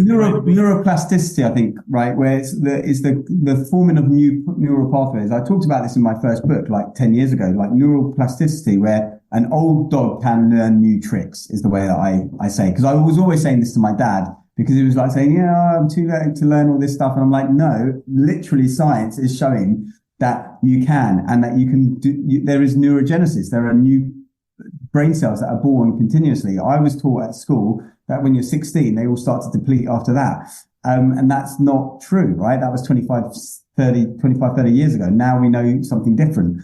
neuroplasticity, I think, right, where it's the forming of new neural pathways. I talked about this in my first book, like 10 years ago, like neuroplasticity, where an old dog can learn new tricks, is the way that I say. Because I was always saying this to my dad, because he was like saying, I'm too late to learn all this stuff. And I'm like, no, literally science is showing that you can, and that you can there is neurogenesis. There are new brain cells that are born continuously. I was taught at school that when you're 16, they all start to deplete after that. And that's not true, right? That was 25, 30 years ago. Now we know something different.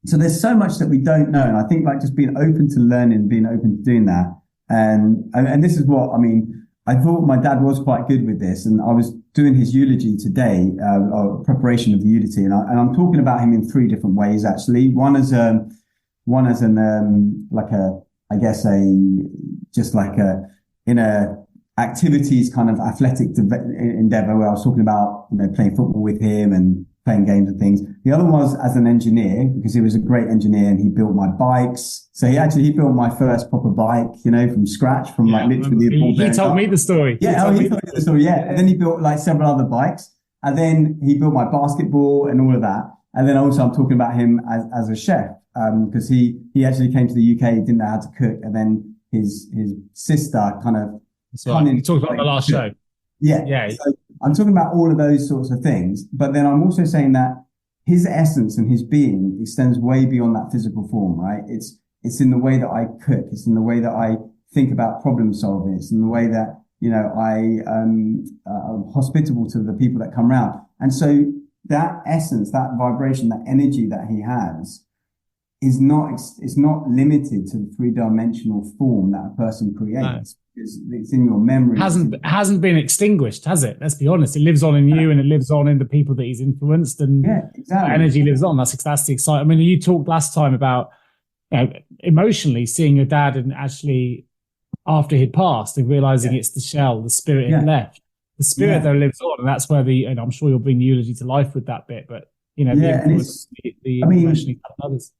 So there's so much that we don't know. And I think like just being open to learning, being open to doing that. And this is what, I mean, I thought my dad was quite good with this. And I was doing his eulogy today, preparation of the eulogy. And I'm talking about him in 3 different ways, actually. One as in a activities kind of athletic endeavor, where I was talking about, playing football with him and playing games and things. The other was as an engineer, because he was a great engineer and he built my bikes. So he built my first proper bike, from scratch, from like literally the ball. He told me the story. He told me the story. Yeah. And then he built like several other bikes, and then he built my basketball and all of that. And then also I'm talking about him as a chef, because he actually came to the UK, he didn't know how to cook. And then his sister kind of. You talked about the last show. Yeah. So I'm talking about all of those sorts of things, but then I'm also saying that his essence and his being extends way beyond that physical form, right? It's in the way that I cook. It's in the way that I think about problem solving. It's in the way that, I'm hospitable to the people that come around. And so that essence, that vibration, that energy that he has is not limited to the 3-dimensional form that a person creates. No. It's in your memory. Hasn't been extinguished, has it? Let's be honest. It lives on in you, and it lives on in the people that he's influenced, and that energy lives on. That's the exciting. I mean, you talked last time about emotionally seeing your dad, and actually after he'd passed and realizing it's the shell, the spirit had left. The spirit though lives on, and that's where and I'm sure you'll bring the eulogy to life with that bit. But the influence, the emotionally others.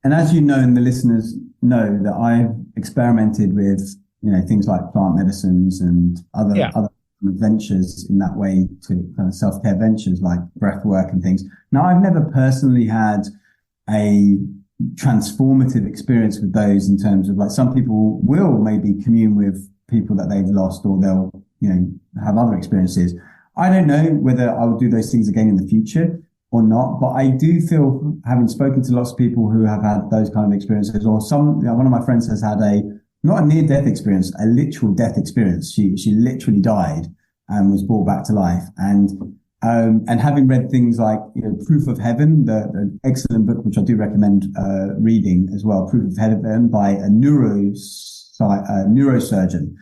And as you know, and the listeners know, that I've experimented with things like plant medicines and other ventures in that way, to kind of self-care ventures like breath work and things. Now, I've never personally had a transformative experience with those, in terms of like some people will maybe commune with people that they've lost, or they'll, have other experiences. I don't know whether I will do those things again in the future or not, but I do feel, having spoken to lots of people who have had those kind of experiences, or one of my friends has had not a near-death experience, a literal death experience. She literally died and was brought back to life. And having read things like, Proof of Heaven, the excellent book, which I do recommend reading as well, Proof of Heaven, by a neurosurgeon,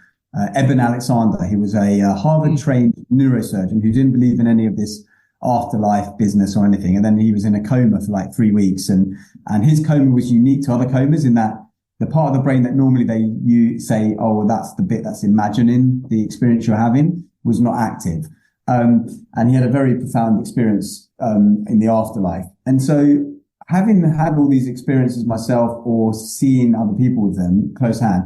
Eben Alexander. He was a Harvard-trained neurosurgeon who didn't believe in any of this afterlife business or anything. And then he was in a coma for like 3 weeks. And his coma was unique to other comas in that the part of the brain that normally you say, oh, well, that's the bit that's imagining the experience you're having, was not active. And he had a very profound experience in the afterlife. And so having had all these experiences myself or seeing other people with them close hand,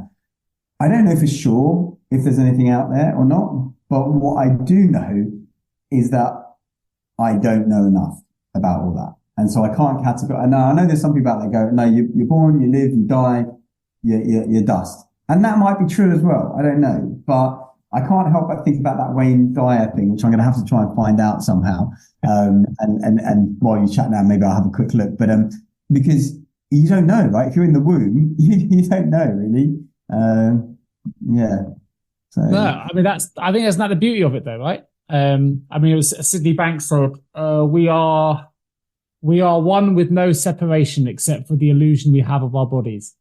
I don't know for sure if there's anything out there or not. But what I do know is that I don't know enough about all that. And so I can't categorize. And I know there's some people out there go, no, you're born, you live, you die, you're dust. And that might be true as well. I don't know. But I can't help but think about that Wayne Dyer thing, which I'm going to have to try and find out somehow. And while you chat now, maybe I'll have a quick look. But because you don't know, right? If you're in the womb, you don't know really. Yeah. So. No, I mean I think that's not the beauty of it, though, right? I mean, it was Sydney Banks said, "We are one with no separation except for the illusion we have of our bodies."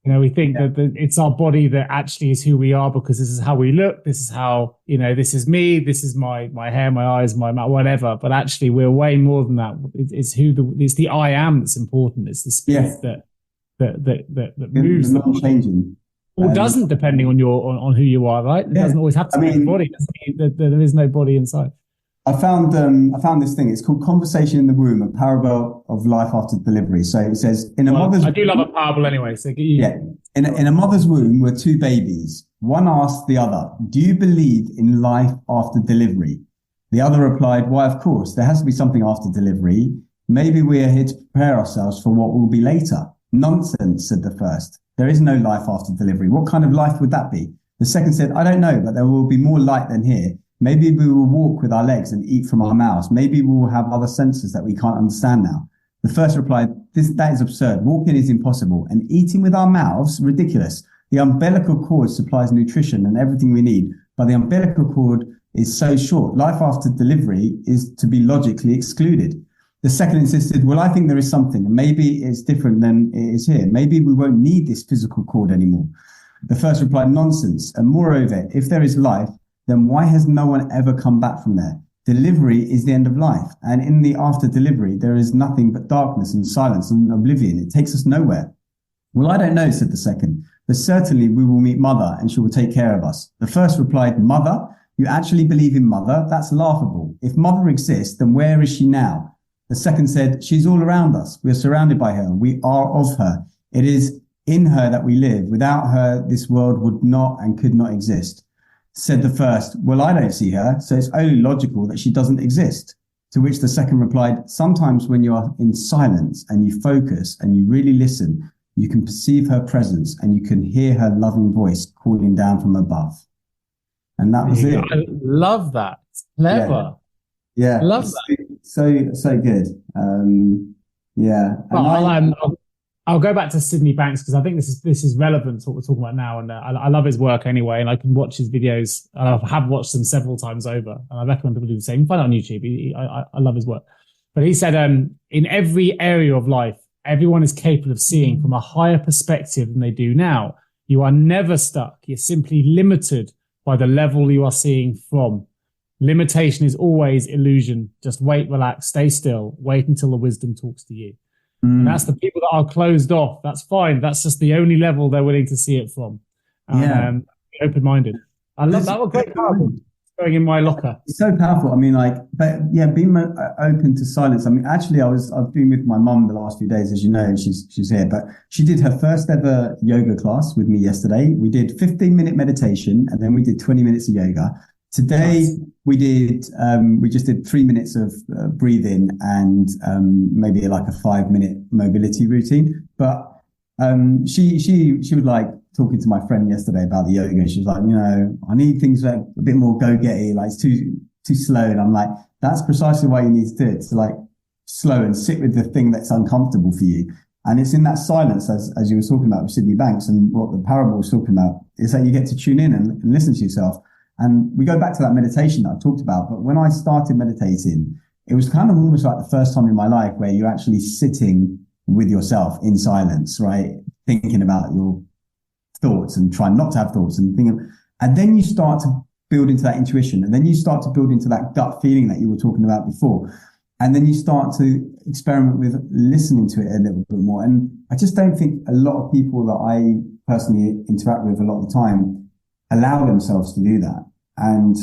You know, we think that it's our body that actually is who we are because this is how we look. This is how, this is me. This is my hair, my eyes, my mouth, whatever. But actually, we're way more than that. It's it's the I am that's important. It's the spirit that moves. Not changing. Or doesn't, depending on on who you are, right? It doesn't always have to be the body. It doesn't mean that there is no body inside. I found this thing. It's called Conversation in the Womb, a parable of life after delivery. So it says, I do love a parable anyway. So in a mother's womb were two babies. One asked the other, "Do you believe in life after delivery?" The other replied, "Why, of course, there has to be something after delivery. Maybe we are here to prepare ourselves for what will be later." "Nonsense," said the first. "There is no life after delivery. What kind of life would that be?" The second said, "I don't know, but there will be more light than here. Maybe we will walk with our legs and eat from our mouths. Maybe we will have other senses that we can't understand now." The first replied, "That is absurd. Walking is impossible. And eating with our mouths, ridiculous. The umbilical cord supplies nutrition and everything we need, but the umbilical cord is so short. Life after delivery is to be logically excluded." The second insisted, "Well, I think there is something, and maybe it's different than it is here. Maybe we won't need this physical cord anymore." The first replied, "Nonsense. And moreover, if there is life, then why has no one ever come back from there? Delivery is the end of life. And in the after delivery, there is nothing but darkness and silence and oblivion. It takes us nowhere." "Well, I don't know," said the second, "but certainly we will meet Mother and she will take care of us." The first replied, "Mother? You actually believe in Mother? That's laughable. If Mother exists, then where is she now?" The second said, "She's all around us. We are surrounded by her. We are of her. It is in her that we live. Without her, this world would not and could not exist." Said the first, "Well, I don't see her, so it's only logical that she doesn't exist." To which the second replied, "Sometimes when you are in silence and you focus and you really listen, you can perceive her presence and you can hear her loving voice calling down from above." And that was it. I love that. It's clever. Yeah. Love that. So good. Yeah. Well, I'll go back to Sydney Banks because I think this is relevant to what we're talking about now, and I love his work anyway, and I can watch his videos. I have watched them several times over, and I recommend people do the same. You can find it on YouTube. I love his work. But he said, in every area of life, everyone is capable of seeing from a higher perspective than they do now. You are never stuck. You're simply limited by the level you are seeing from. Limitation is always illusion. Just wait, relax, stay still, wait until the wisdom talks to you. And that's the people that are closed off. That's fine. That's just the only level they're willing to see it from. Open-minded. I love that. Great powerful. Going in my locker. It's so powerful. I mean, being open to silence. I mean, actually, I've been with my mum the last few days, as you know, and she's here. But she did her first ever yoga class with me yesterday. We did 15-minute meditation, and then we did 20 minutes of yoga. Today we just did 3 minutes of breathing and maybe like a 5-minute mobility routine. But she was like talking to my friend yesterday about the yoga. She was like, I need things that are a bit more go-getty, like it's too slow. And I'm like, that's precisely why you need to do it. To like slow and sit with the thing that's uncomfortable for you. And it's in that silence, as you were talking about with Sydney Banks, and what the parable was talking about, is that you get to tune in and listen to yourself. And we go back to that meditation that I talked about. But when I started meditating, it was kind of almost like the first time in my life where you're actually sitting with yourself in silence, right? Thinking about your thoughts and trying not to have thoughts and thinking. And then you start to build into that intuition. And then you start to build into that gut feeling that you were talking about before. And then you start to experiment with listening to it a little bit more. And I just don't think a lot of people that I personally interact with a lot of the time allow themselves to do that. And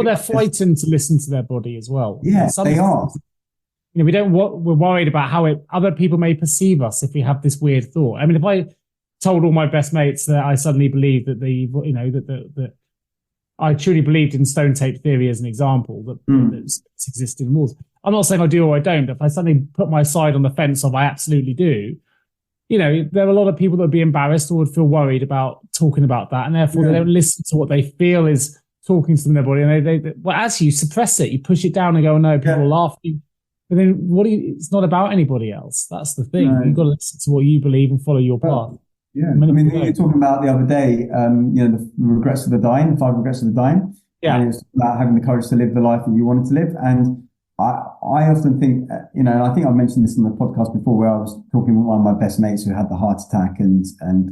they're frightened to listen to their body as well. Yeah, they are. You know, we're worried about how other people may perceive us if we have this weird thought. I mean, if I told all my best mates that I suddenly believed that that I truly believed in stone tape theory as an example, that spirits exist in walls. I'm not saying I do or I don't, but if I suddenly put my side on the fence of I absolutely do, you know, there are a lot of people that would be embarrassed or would feel worried about talking about that, and therefore they don't listen to what they feel is talking to them in their body. And they well, as you suppress it, you push it down and go, oh, no, people laugh. But then it's not about anybody else. That's the thing. You've got to listen to what you believe and follow your path. Yeah. I mean, you were talking about the other day, the regrets of the dying, 5 regrets of the dying. Yeah. And it's about having the courage to live the life that you wanted to live. And I often think, I think I've mentioned this on the podcast before, where I was talking with one of my best mates who had the heart attack and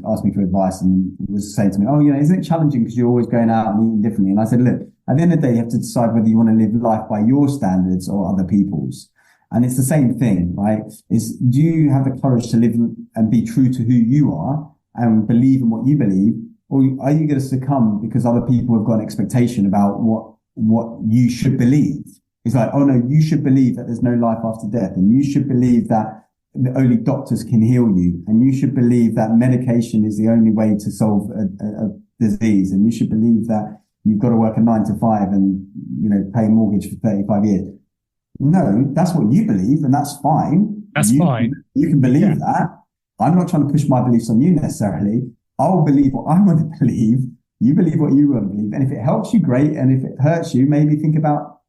asked me for advice and was saying to me, isn't it challenging because you're always going out and eating differently? And I said, look, at the end of the day, you have to decide whether you want to live life by your standards or other people's. And it's the same thing, right? Do you have the courage to live and be true to who you are and believe in what you believe? Or are you going to succumb because other people have got an expectation about what you should believe? It's like, oh no, you should believe that there's no life after death. And you should believe that only doctors can heal you. And you should believe that medication is the only way to solve a disease. And you should believe that you've got to work a 9 to 5 and, pay a mortgage for 35 years. No, that's what you believe, and that's fine. Fine. You can believe that. I'm not trying to push my beliefs on you necessarily. I'll believe what I want to believe. You believe what you want to believe. And if it helps you, great. And if it hurts you, maybe think about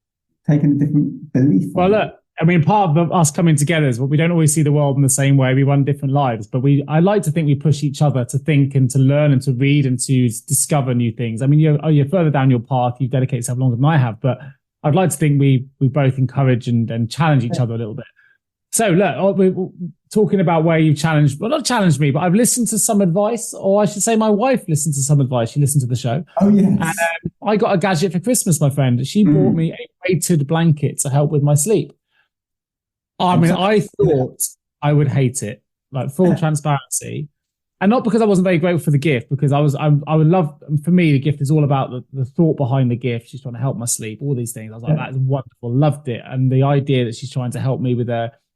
taking a different belief. Well, look, I mean, part of us coming together is we don't always see the world in the same way. We run different lives, but I like to think we push each other to think and to learn and to read and to discover new things. I mean, you're further down your path. You've dedicated yourself longer than I have, but I'd like to think we both encourage and challenge each other a little bit. So look, we're talking about where you've challenged, well, not challenged me, but I've listened to some advice, or I should say my wife listened to some advice. She listened to the show. Oh, yes. And I got a gadget for Christmas, my friend. She bought me a weighted blanket to help with my sleep. I mean, I thought I would hate it, like full transparency. And not because I wasn't very grateful for the gift, because I would love, for me, the gift is all about the thought behind the gift. She's trying to help my sleep, all these things. I was like, that is wonderful. Loved it. And the idea that she's trying to help me with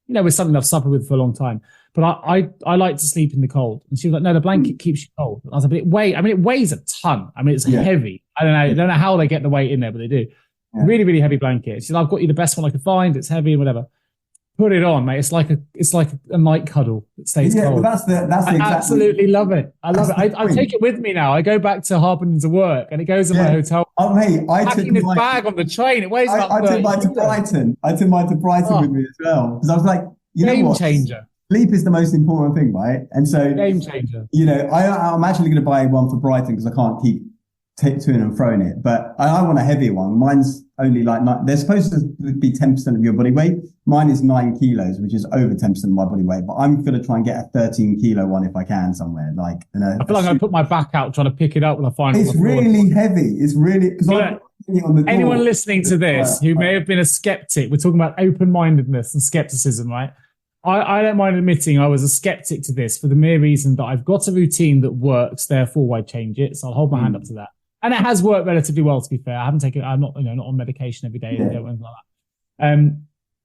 with something I've suffered with for a long time. But I like to sleep in the cold. And she was like, no, the blanket keeps you cold. And I was like, but it weighs a ton. I mean, it's heavy. I don't know how they get the weight in there, but they do. Yeah. Really, really heavy blanket. She said, I've got you the best one I could find. It's heavy and whatever. Put it on, mate. It's like a night cuddle that stays cold. Well, that's I absolutely love it. I love it. I take it with me now. I go back to Harpenden to work, and it goes in my hotel. Oh, mate, I took this bag on the train. It weighs about 30 I took mine to Brighton. I took mine to Brighton with me as well, because I was like, game changer. Sleep is the most important thing, right? And so game changer. I'm actually going to buy one for Brighton because I can't keep to and throwing it, but I want a heavier one. Mine's only like they're supposed to be 10% of your body weight. Mine is 9 kilos, which is over 10% of my body weight, but I'm going to try and get a 13 kilo one if I can somewhere. I feel like I put my back out trying to pick it up when I find it's really heavy. It's really, because anyone listening to this who may have been a skeptic, we're talking about open-mindedness and skepticism, right? I don't mind admitting I was a skeptic to this for the mere reason that I've got a routine that works, therefore why change it? So I'll hold my hand up to that. And it has worked relatively well, to be fair. I'm not on medication every day or anything like that.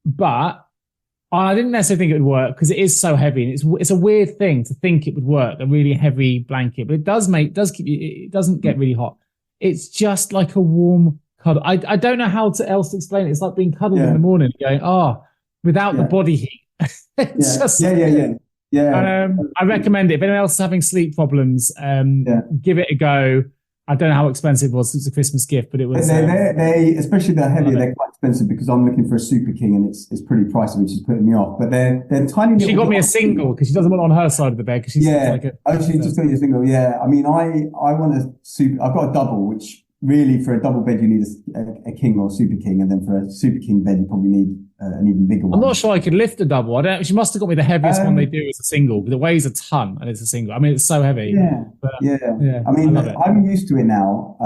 But I didn't necessarily think it would work because it is so heavy. And it's a weird thing to think it would work, a really heavy blanket, but it keep you, it doesn't get really hot. It's just like a warm cuddle. I don't know how else to explain it. It's like being cuddled in the morning, going, without the body heat. It's just I recommend it. If anyone else is having sleep problems, give it a go. I don't know how expensive it was. It's a Christmas gift, but it was. They especially they're heavy. They're quite expensive because I'm looking for a Super King and it's pretty pricey, which is putting me off. But they're tiny. She got me a single because she doesn't want it on her side of the bed. She's she just got you a single. Yeah, I mean, I want a super. I've got a double, which really for a double bed you need a king or a Super King, and then for a Super King bed you probably need an even bigger one. I'm not sure I could lift a double. She must have got me the heaviest one they do as a single, because it weighs a ton and it's a single. I mean, it's so heavy. I mean, I'm used to it now,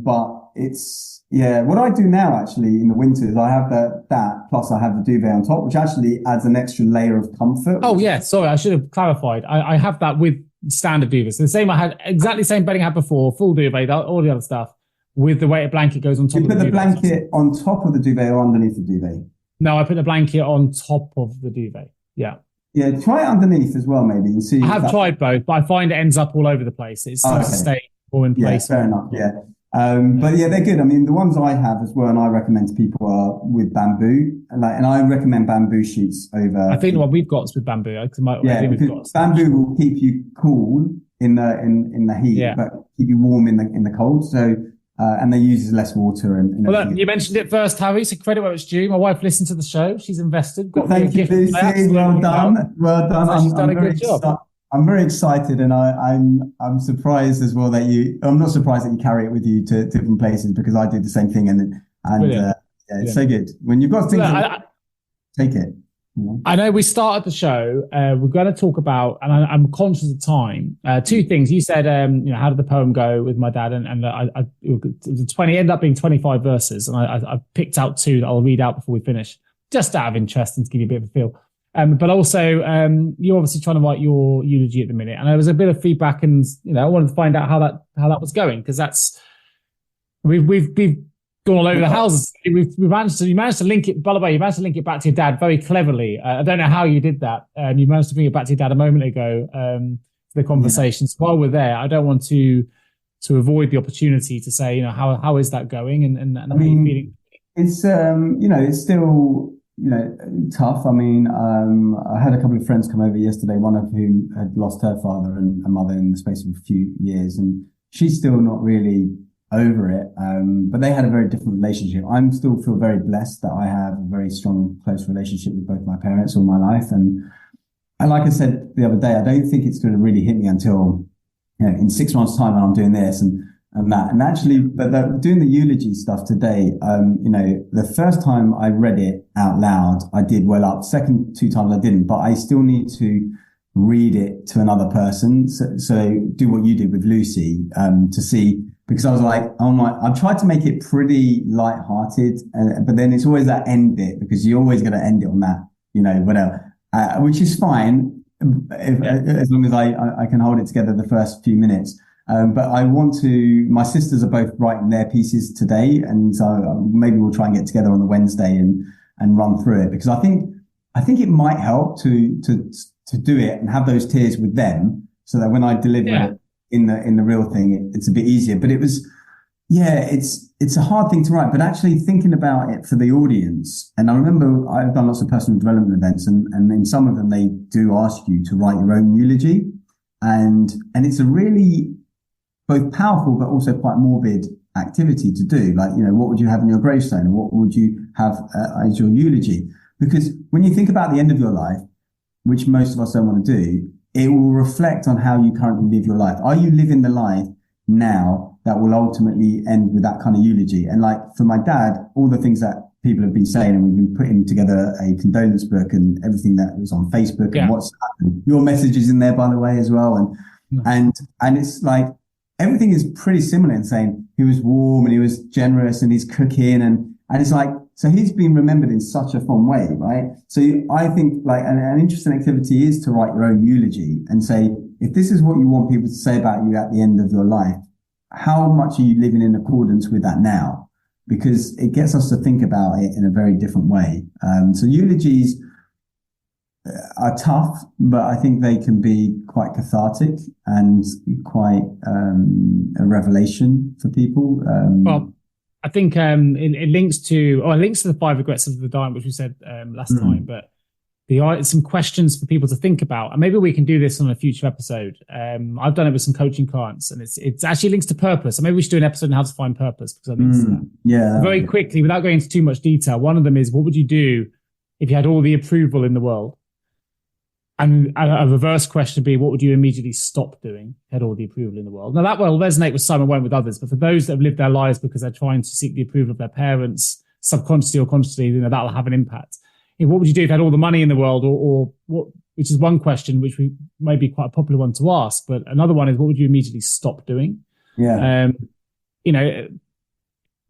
but what I do now actually in the winter is I have that plus I have the duvet on top, which actually adds an extra layer of comfort. Oh yeah, sorry, I should have clarified. I have that with standard duvets. The same, I had exactly the same bedding I had before, full duvet, all the other stuff, with the weighted blanket goes on top of the duvet. You put the blanket on top of the duvet or underneath the duvet? No, I put the blanket on top of the duvet. Yeah. Yeah, try it underneath as well, maybe, and see. I have tried both, but I find it ends up all over the place. It seems to stay all in place. Yeah, fair enough. Yeah. But yeah, they're good. I mean, the ones I have as well, and I recommend to people are with bamboo, and I recommend bamboo sheets over. I think the one we've got is with bamboo. Because bamboo will keep you cool in the heat, but keep you warm in the cold. So, and they use less water and well, look, you mentioned it first, Harry. So credit where it's due. My wife listened to the show. She's invested. Thank you, Lucy. Well done. Well done. She's done a good job. I'm very excited, and I'm surprised as well that I'm not surprised that you carry it with you to different places, because I did the same thing, and it's so good when you've got things. Take it. I know we started the show. We're going to talk about, and I'm conscious of time. Two things. You said, how did the poem go with my dad? And it ended up being 25 verses, and I picked out two that I'll read out before we finish, just out of interest and to give you a bit of a feel. But also, you're obviously trying to write your eulogy at the minute, and there was a bit of feedback, and I wanted to find out how that was going, because we've gone all over the houses. You managed to link it. By the way, you managed to link it back to your dad very cleverly. I don't know how you did that. You managed to bring it back to your dad a moment ago. The conversations while we're there, I don't want to avoid the opportunity to say, how is that going, and how are you feeling? It's it's still tough. I mean, I had a couple of friends come over yesterday, one of whom had lost her father and mother in the space of a few years, and she's still not really over it. But they had a very different relationship. I still feel very blessed that I have a very strong, close relationship with both my parents all my life. And like I said the other day, I don't think it's going to really hit me until, in 6 months' time when I'm doing this and that. And actually, doing the eulogy stuff today, the first time I read it out loud, I did well up. Second 2 times I didn't, but I still need to read it to another person. So do what you did with Lucy, to see, because I was like, I've tried to make it pretty light-hearted, but then it's always that end bit, because you're always going to end it on that, whatever, which is fine, as long as I can hold it together the first few minutes. But my sisters are both writing their pieces today, and so maybe we'll try and get together on the Wednesday and run through it, because I think it might help to do it and have those tears with them, so that when I deliver it in the real thing, it's a bit easier. But it's a hard thing to write, but actually thinking about it for the audience. And I remember I've done lots of personal development events, and in some of them they do ask you to write your own eulogy, and it's a really both powerful but also quite morbid activity to do. Like, what would you have in your gravestone, and what would you have as your eulogy? Because when you think about the end of your life, which most of us don't want to do, it will reflect on how you currently live your life. Are you living the life now that will ultimately end with that kind of eulogy? And like for my dad, all the things that people have been saying, and we've been putting together a condolence book and everything that was on Facebook and WhatsApp, and your messages in there, by the way, as well. And it's like, everything is pretty similar in saying he was warm and he was generous and he's cooking, and it's like, so he's been remembered in such a fun way, right? So I think like an interesting activity is to write your own eulogy and say, if this is what you want people to say about you at the end of your life, how much are you living in accordance with that now? Because it gets us to think about it in a very different way. So eulogies are tough, but I think they can be quite cathartic and quite a revelation for people. Well, I think it links to the 5 regrets of the dying, which we said last time, but some questions for people to think about, and maybe we can do this on a future episode. I've done it with some coaching clients, and it's actually links to purpose. So maybe we should do an episode on how to find purpose, because I think very quickly, without going into too much detail, one of them is, what would you do if you had all the approval in the world? And a reverse question would be, what would you immediately stop doing, had all the approval in the world? Now, that will resonate with some and won't with others, but for those that have lived their lives because they're trying to seek the approval of their parents, subconsciously or consciously, that'll have an impact. What would you do if you had all the money in the world, or what? Which is one question, which may be quite a popular one to ask, but another one is, what would you immediately stop doing? Yeah.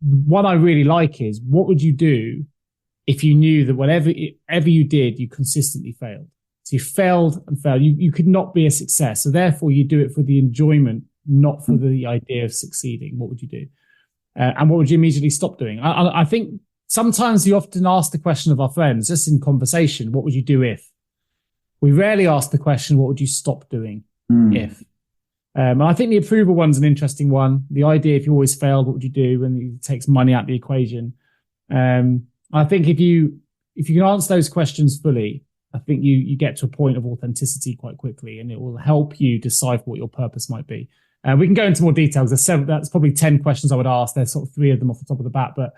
one I really like is, what would you do if you knew that whatever you did, you consistently failed? So you failed and failed. You could not be a success. So therefore, you do it for the enjoyment, not for the idea of succeeding. What would you do? And what would you immediately stop doing? I think sometimes we often ask the question of our friends, just in conversation, what would you do if? We rarely ask the question, what would you stop doing if? And I think the approval one's an interesting one. The idea, if you always failed, what would you do? And it takes money out of the equation. I think if you can answer those questions fully, I think you get to a point of authenticity quite quickly, and it will help you decipher what your purpose might be. We can go into more details. That's probably 10 questions I would ask. There's sort of 3 of them off the top of the bat, but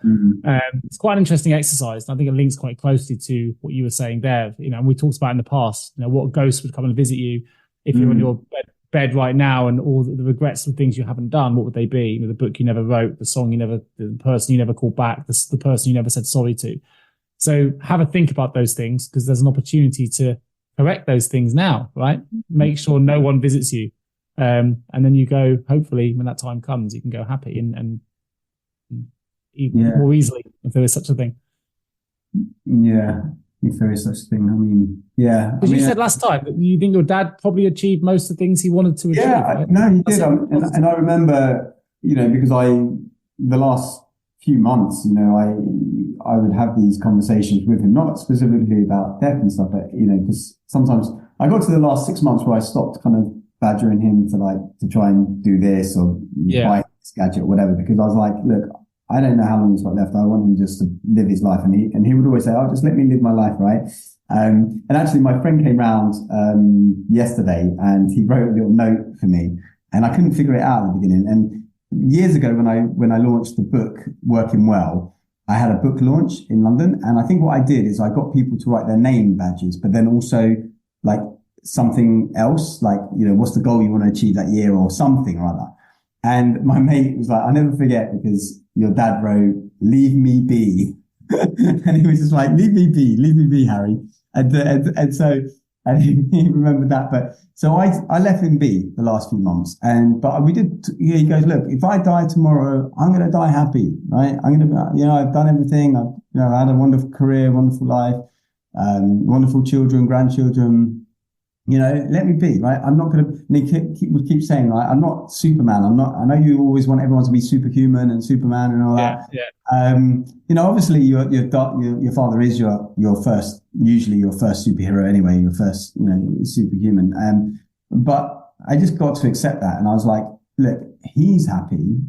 it's quite an interesting exercise. And I think it links quite closely to what you were saying there. And we talked about in the past, what ghost would come and visit you if you're on your bed right now, and all the regrets of things you haven't done. What would they be? The book you never wrote, the person you never called back, the person you never said sorry to. So have a think about those things, because there's an opportunity to correct those things now, right? Make sure no one visits you. And then you go, hopefully when that time comes, you can go happy and even more easily, if there is such a thing. Yeah, if there is such a thing. I mean, yeah. Because you said last time that you think your dad probably achieved most of the things he wanted to achieve. Yeah, right? no, he did. And I remember, because the last few months, I would have these conversations with him, not specifically about death and stuff, but, because sometimes I got to the last 6 months where I stopped kind of badgering him to try and do this or buy this gadget or whatever, because I was like, look, I don't know how long he's got left. I want him just to live his life. And he would always say, oh, just let me live my life, right? And actually my friend came round yesterday and he wrote a little note for me, and I couldn't figure it out at the beginning. And years ago when I launched the book Working Well, I had a book launch in London, and I think what I did is I got people to write their name badges, but then also like something else, like, what's the goal you want to achieve that year or something or other. And my mate was like, I'll never forget, because your dad wrote, leave me be. And he was just like, leave me be, Harry. And so he remembered that. But so I left him be the last few months. But we did, he goes, look, if I die tomorrow, I'm going to die happy, right? I'm going to, I've done everything. I've had a wonderful career, wonderful life, wonderful children, grandchildren. Let me be, right? I'm not going to, and he would keep saying, right, I'm not Superman. I know you always want everyone to be superhuman and Superman and all that. Yeah. Obviously your father is your first superhero anyway, your first, superhuman. But I just got to accept that. And I was like, look, he's happy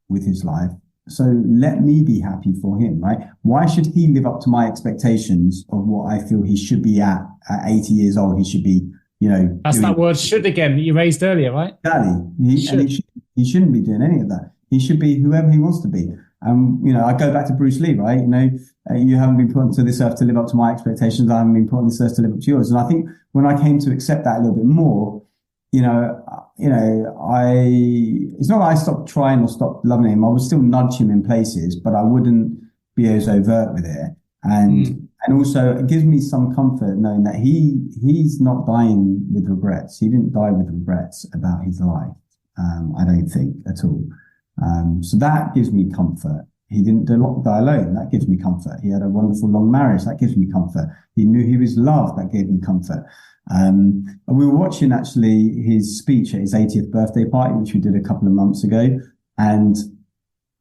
with his life. So let me be happy for him, right? Why should he live up to my expectations of what I feel he should be at 80 years old? He should be, that's that word "should" again that you raised earlier, right? Exactly. He shouldn't be doing any of that. He should be whoever he wants to be. I go back to Bruce Lee, right? You haven't been put onto this earth to live up to my expectations. I haven't been put on this earth to live up to yours. And I think when I came to accept that a little bit more, it's not that I stopped trying or stopped loving him. I would still nudge him in places, but I wouldn't be as overt with it. And also it gives me some comfort knowing that he's not dying with regrets. He didn't die with regrets about his life. I don't think at all. So that gives me comfort. He didn't die alone. That gives me comfort. He had a wonderful long marriage. That gives me comfort. He knew he was loved. That gave me comfort. We were watching actually his speech at his 80th birthday party, which we did a couple of months ago. And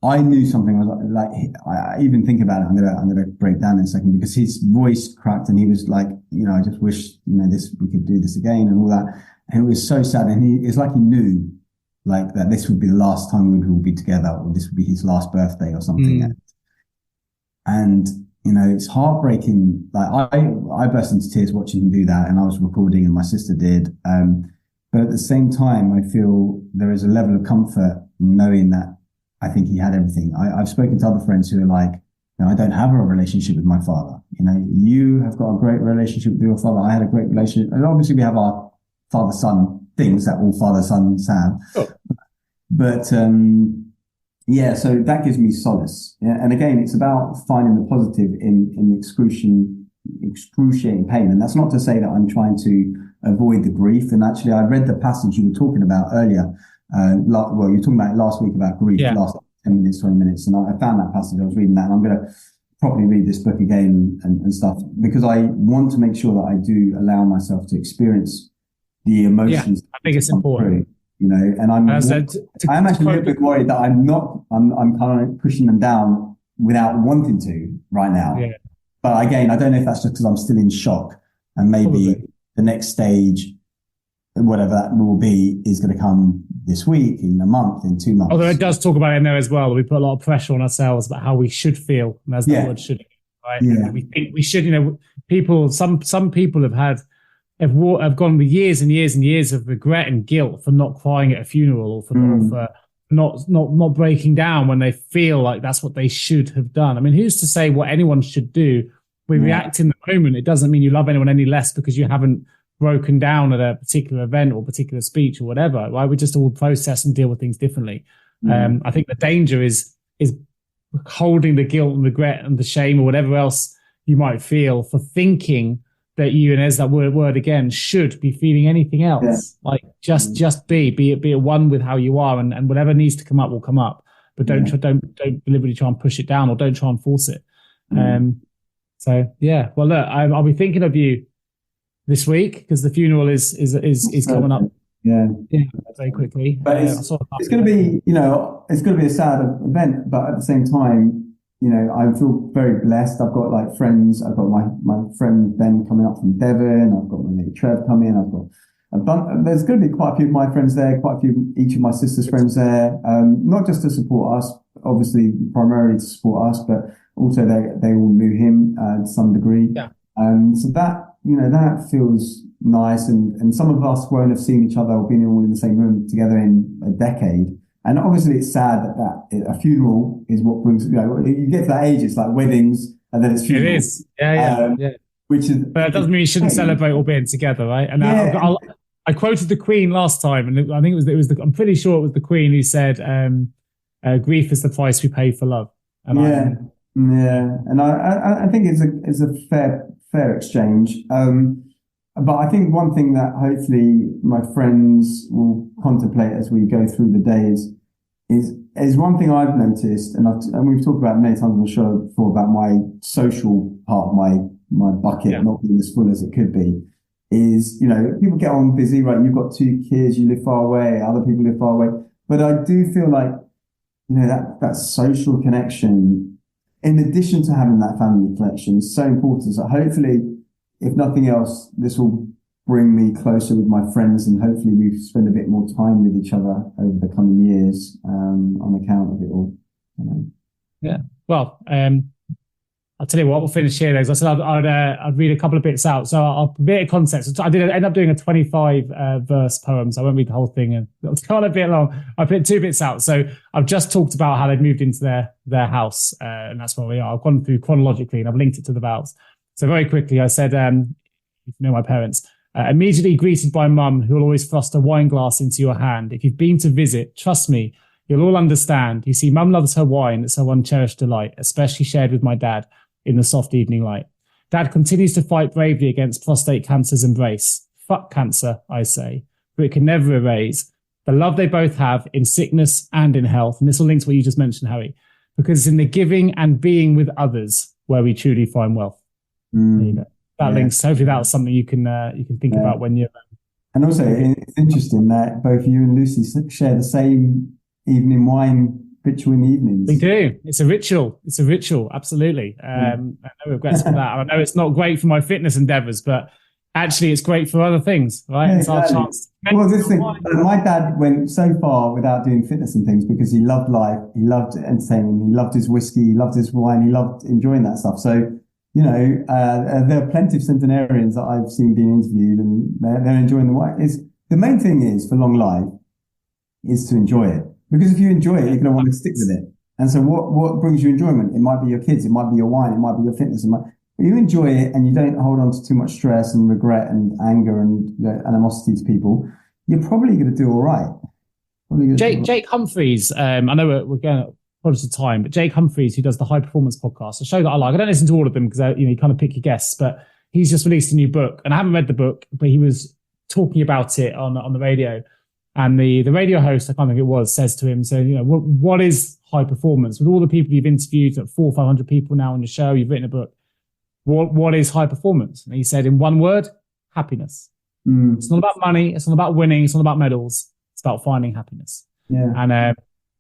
I knew something was like, I even think about it. I'm going to break down in a second, because his voice cracked and he was like, I just wish, we could do this again and all that. And it was so sad. And it's like he knew like that this would be the last time we would be together, or this would be his last birthday or something. And, it's heartbreaking. Like I burst into tears watching him do that, and I was recording and my sister did. But at the same time, I feel there is a level of comfort knowing that I think he had everything. I've spoken to other friends who are like, I don't have a relationship with my father. You have got a great relationship with your father. I had a great relationship. And obviously we have our father-son things that all father-sons have. Oh. But, so that gives me solace. Yeah? And again, it's about finding the positive in excruciating pain. And that's not to say that I'm trying to avoid the grief. And actually, I read the passage you were talking about earlier. You were talking about it last week about grief, last 10 minutes, 20 minutes. And I found that passage, I was reading that, and I'm going to properly read this book again and stuff, because I want to make sure that I do allow myself to experience the emotions. I think it's important. Through, you know, and I'm actually a little bit worried that I'm kind of pushing them down without wanting to right now. Yeah. But again, I don't know if that's just because I'm still in shock, and maybe the next stage, whatever that will be, is going to come this week, in a month, in 2 months. Although it does talk about it in there as well. We put a lot of pressure on ourselves about how we should feel. And that's the word should, right? Yeah. We think we should, you know, people, some people have gone with years and years and years of regret and guilt for not crying at a funeral, or for not breaking down when they feel like that's what they should have done. I mean, who's to say what anyone should do? We react in the moment. It doesn't mean you love anyone any less because you haven't broken down at a particular event or particular speech or whatever, right? We just all process and deal with things differently. I think the danger is holding the guilt and regret and the shame or whatever else you might feel for thinking that you, and there's that word again, should be feeling anything else. Like just be it one with how you are, and whatever needs to come up will come up, but don't deliberately try and push it down, or don't try and force it. So yeah, well, look, I'll be thinking of you this week, because the funeral is coming up. Yeah, very quickly. But it's going to be, you know, it's going to be a sad event, but at the same time, you know, I feel very blessed. I've got like friends. I've got my friend Ben coming up from Devon. I've got my mate Trev coming. I've got there's going to be quite a few of my friends there, each of my sister's friends there. Not just to support us, obviously primarily to support us, but also they all knew him to some degree. Yeah. So that, you know, that feels nice. And some of us won't have seen each other or been all in the same room together in a decade. And obviously it's sad that a funeral is what brings, you know, you get to that age, it's like weddings, and then it's funerals. It is. Yeah. Which is, but that doesn't mean you shouldn't celebrate all being together, right? And I quoted the Queen last time, and I think it was I'm pretty sure it was the Queen who said, grief is the price we pay for love. And and I think it's a fair exchange. But I think one thing that hopefully my friends will contemplate as we go through the days is one thing I've noticed, and we've talked about many times on the show before, about my social part of my bucket not being as full as it could be, is, you know, people get on busy, right? You've got 2 kids, you live far away, other people live far away. But I do feel like, you know, that social connection, in addition to having that family connection, is so important. So hopefully, if nothing else, this will bring me closer with my friends, and hopefully we spend a bit more time with each other over the coming years on account of it all. You know. Yeah. Well, I'll tell you what, we'll finish here. As I said, I'd read a couple of bits out. So I'll bit of context. I did end up doing a 25 verse poem, so I won't read the whole thing, and it's kind of a bit long. I put 2 bits out. So I've just talked about how they've moved into their house, and that's where we are. I've gone through chronologically, and I've linked it to the vows. So very quickly, I said, if you know my parents, immediately greeted by mum, who will always thrust a wine glass into your hand. If you've been to visit, trust me, you'll all understand. You see, mum loves her wine. It's her one cherished delight, especially shared with my dad in the soft evening light. Dad continues to fight bravely against prostate cancer's embrace. Fuck cancer, I say, for it can never erase the love they both have in sickness and in health. And this will link to what you just mentioned, Harry, because it's in the giving and being with others where we truly find wealth. There you go. That links. Hopefully, that's something you can think about when you're. And also, it's interesting that both you and Lucy share the same evening wine ritual in the evenings. We do. It's a ritual. Absolutely. No regrets for that. I know it's not great for my fitness endeavors, but actually, it's great for other things, right? It's our chance. Well, this thing, my dad went so far without doing fitness and things because he loved life, he loved entertaining, he loved his whiskey, he loved his wine, he loved enjoying that stuff. So, you know, there are plenty of centenarians that I've seen being interviewed, and they're enjoying the wine. The main thing is for long life is to enjoy it, because if you enjoy it, you're going to want to stick with it. And so, what brings you enjoyment? It might be your kids, it might be your wine, it might be your fitness. If you enjoy it and you don't hold on to too much stress and regret and anger and animosity to people, you're probably going to do all right. Jake Humphreys, I know we're going close to time, but Jake Humphreys, who does the High Performance podcast, a show that I like. I don't listen to all of them because you kind of pick your guests, but he's just released a new book, and I haven't read the book, but he was talking about it on the radio, and the radio host, I can't think it was, says to him, so, you know, what is high performance? With all the people you've interviewed, 400 or 500 people now on your show, you've written a book. What is high performance? And he said, in one word, happiness. It's not about money. It's not about winning. It's not about medals. It's about finding happiness. Yeah. And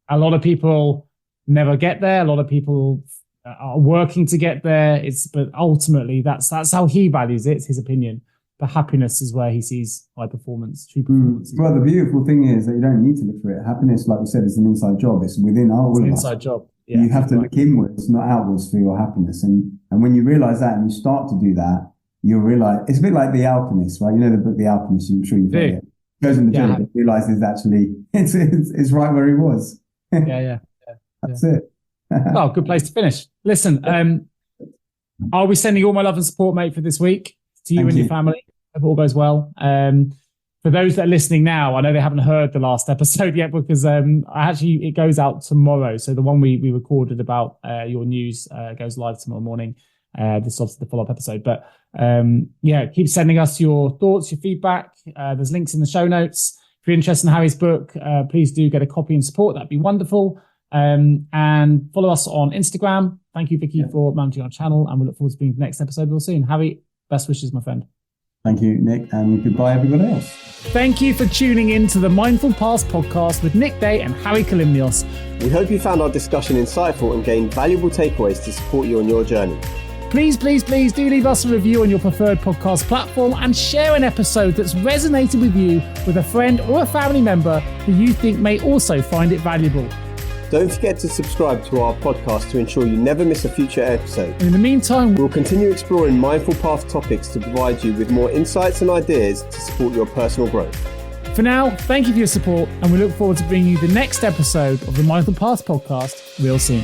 a lot of people never get there. A lot of people are working to get there. But ultimately, that's how he values it. It's his opinion. But happiness is where he sees high performance, true performance. Well, the beautiful thing is that you don't need to look for it. Happiness, like we said, is an inside job. It's within all of us. Inside job. Yeah, you have to look inwards, not outwards, for your happiness. And when you realize that and you start to do that, you'll realize it's a bit like The Alchemist, right? You know the book The Alchemist. I'm sure you've read it. Goes on the journey, but realizes actually it's right where he was. That's it. Oh, good place to finish. Listen, I'll be sending all my love and support, mate, for this week to you and your family. Hope all goes well. For those that are listening now, I know they haven't heard the last episode yet because it goes out tomorrow. So the one we recorded about your news goes live tomorrow morning. This is obviously the follow-up episode. But keep sending us your thoughts, your feedback. There's links in the show notes. If you're interested in Harry's book, please do get a copy and support. That'd be wonderful. And follow us on Instagram. Thank you, Vicky, for managing our channel. And we look forward to being the next episode real soon. Harry, best wishes, my friend. Thank you, Nick, and goodbye, everybody else. Thank you for tuning in to the Mindful Path podcast with Nick Day and Harry Kyo. We hope you found our discussion insightful and gained valuable takeaways to support you on your journey. Please do leave us a review on your preferred podcast platform and share an episode that's resonated with you with a friend or a family member who you think may also find it valuable. Don't forget to subscribe to our podcast to ensure you never miss a future episode. In the meantime, we'll continue exploring Mindful Path topics to provide you with more insights and ideas to support your personal growth. For now, thank you for your support, and we look forward to bringing you the next episode of the Mindful Path podcast real soon.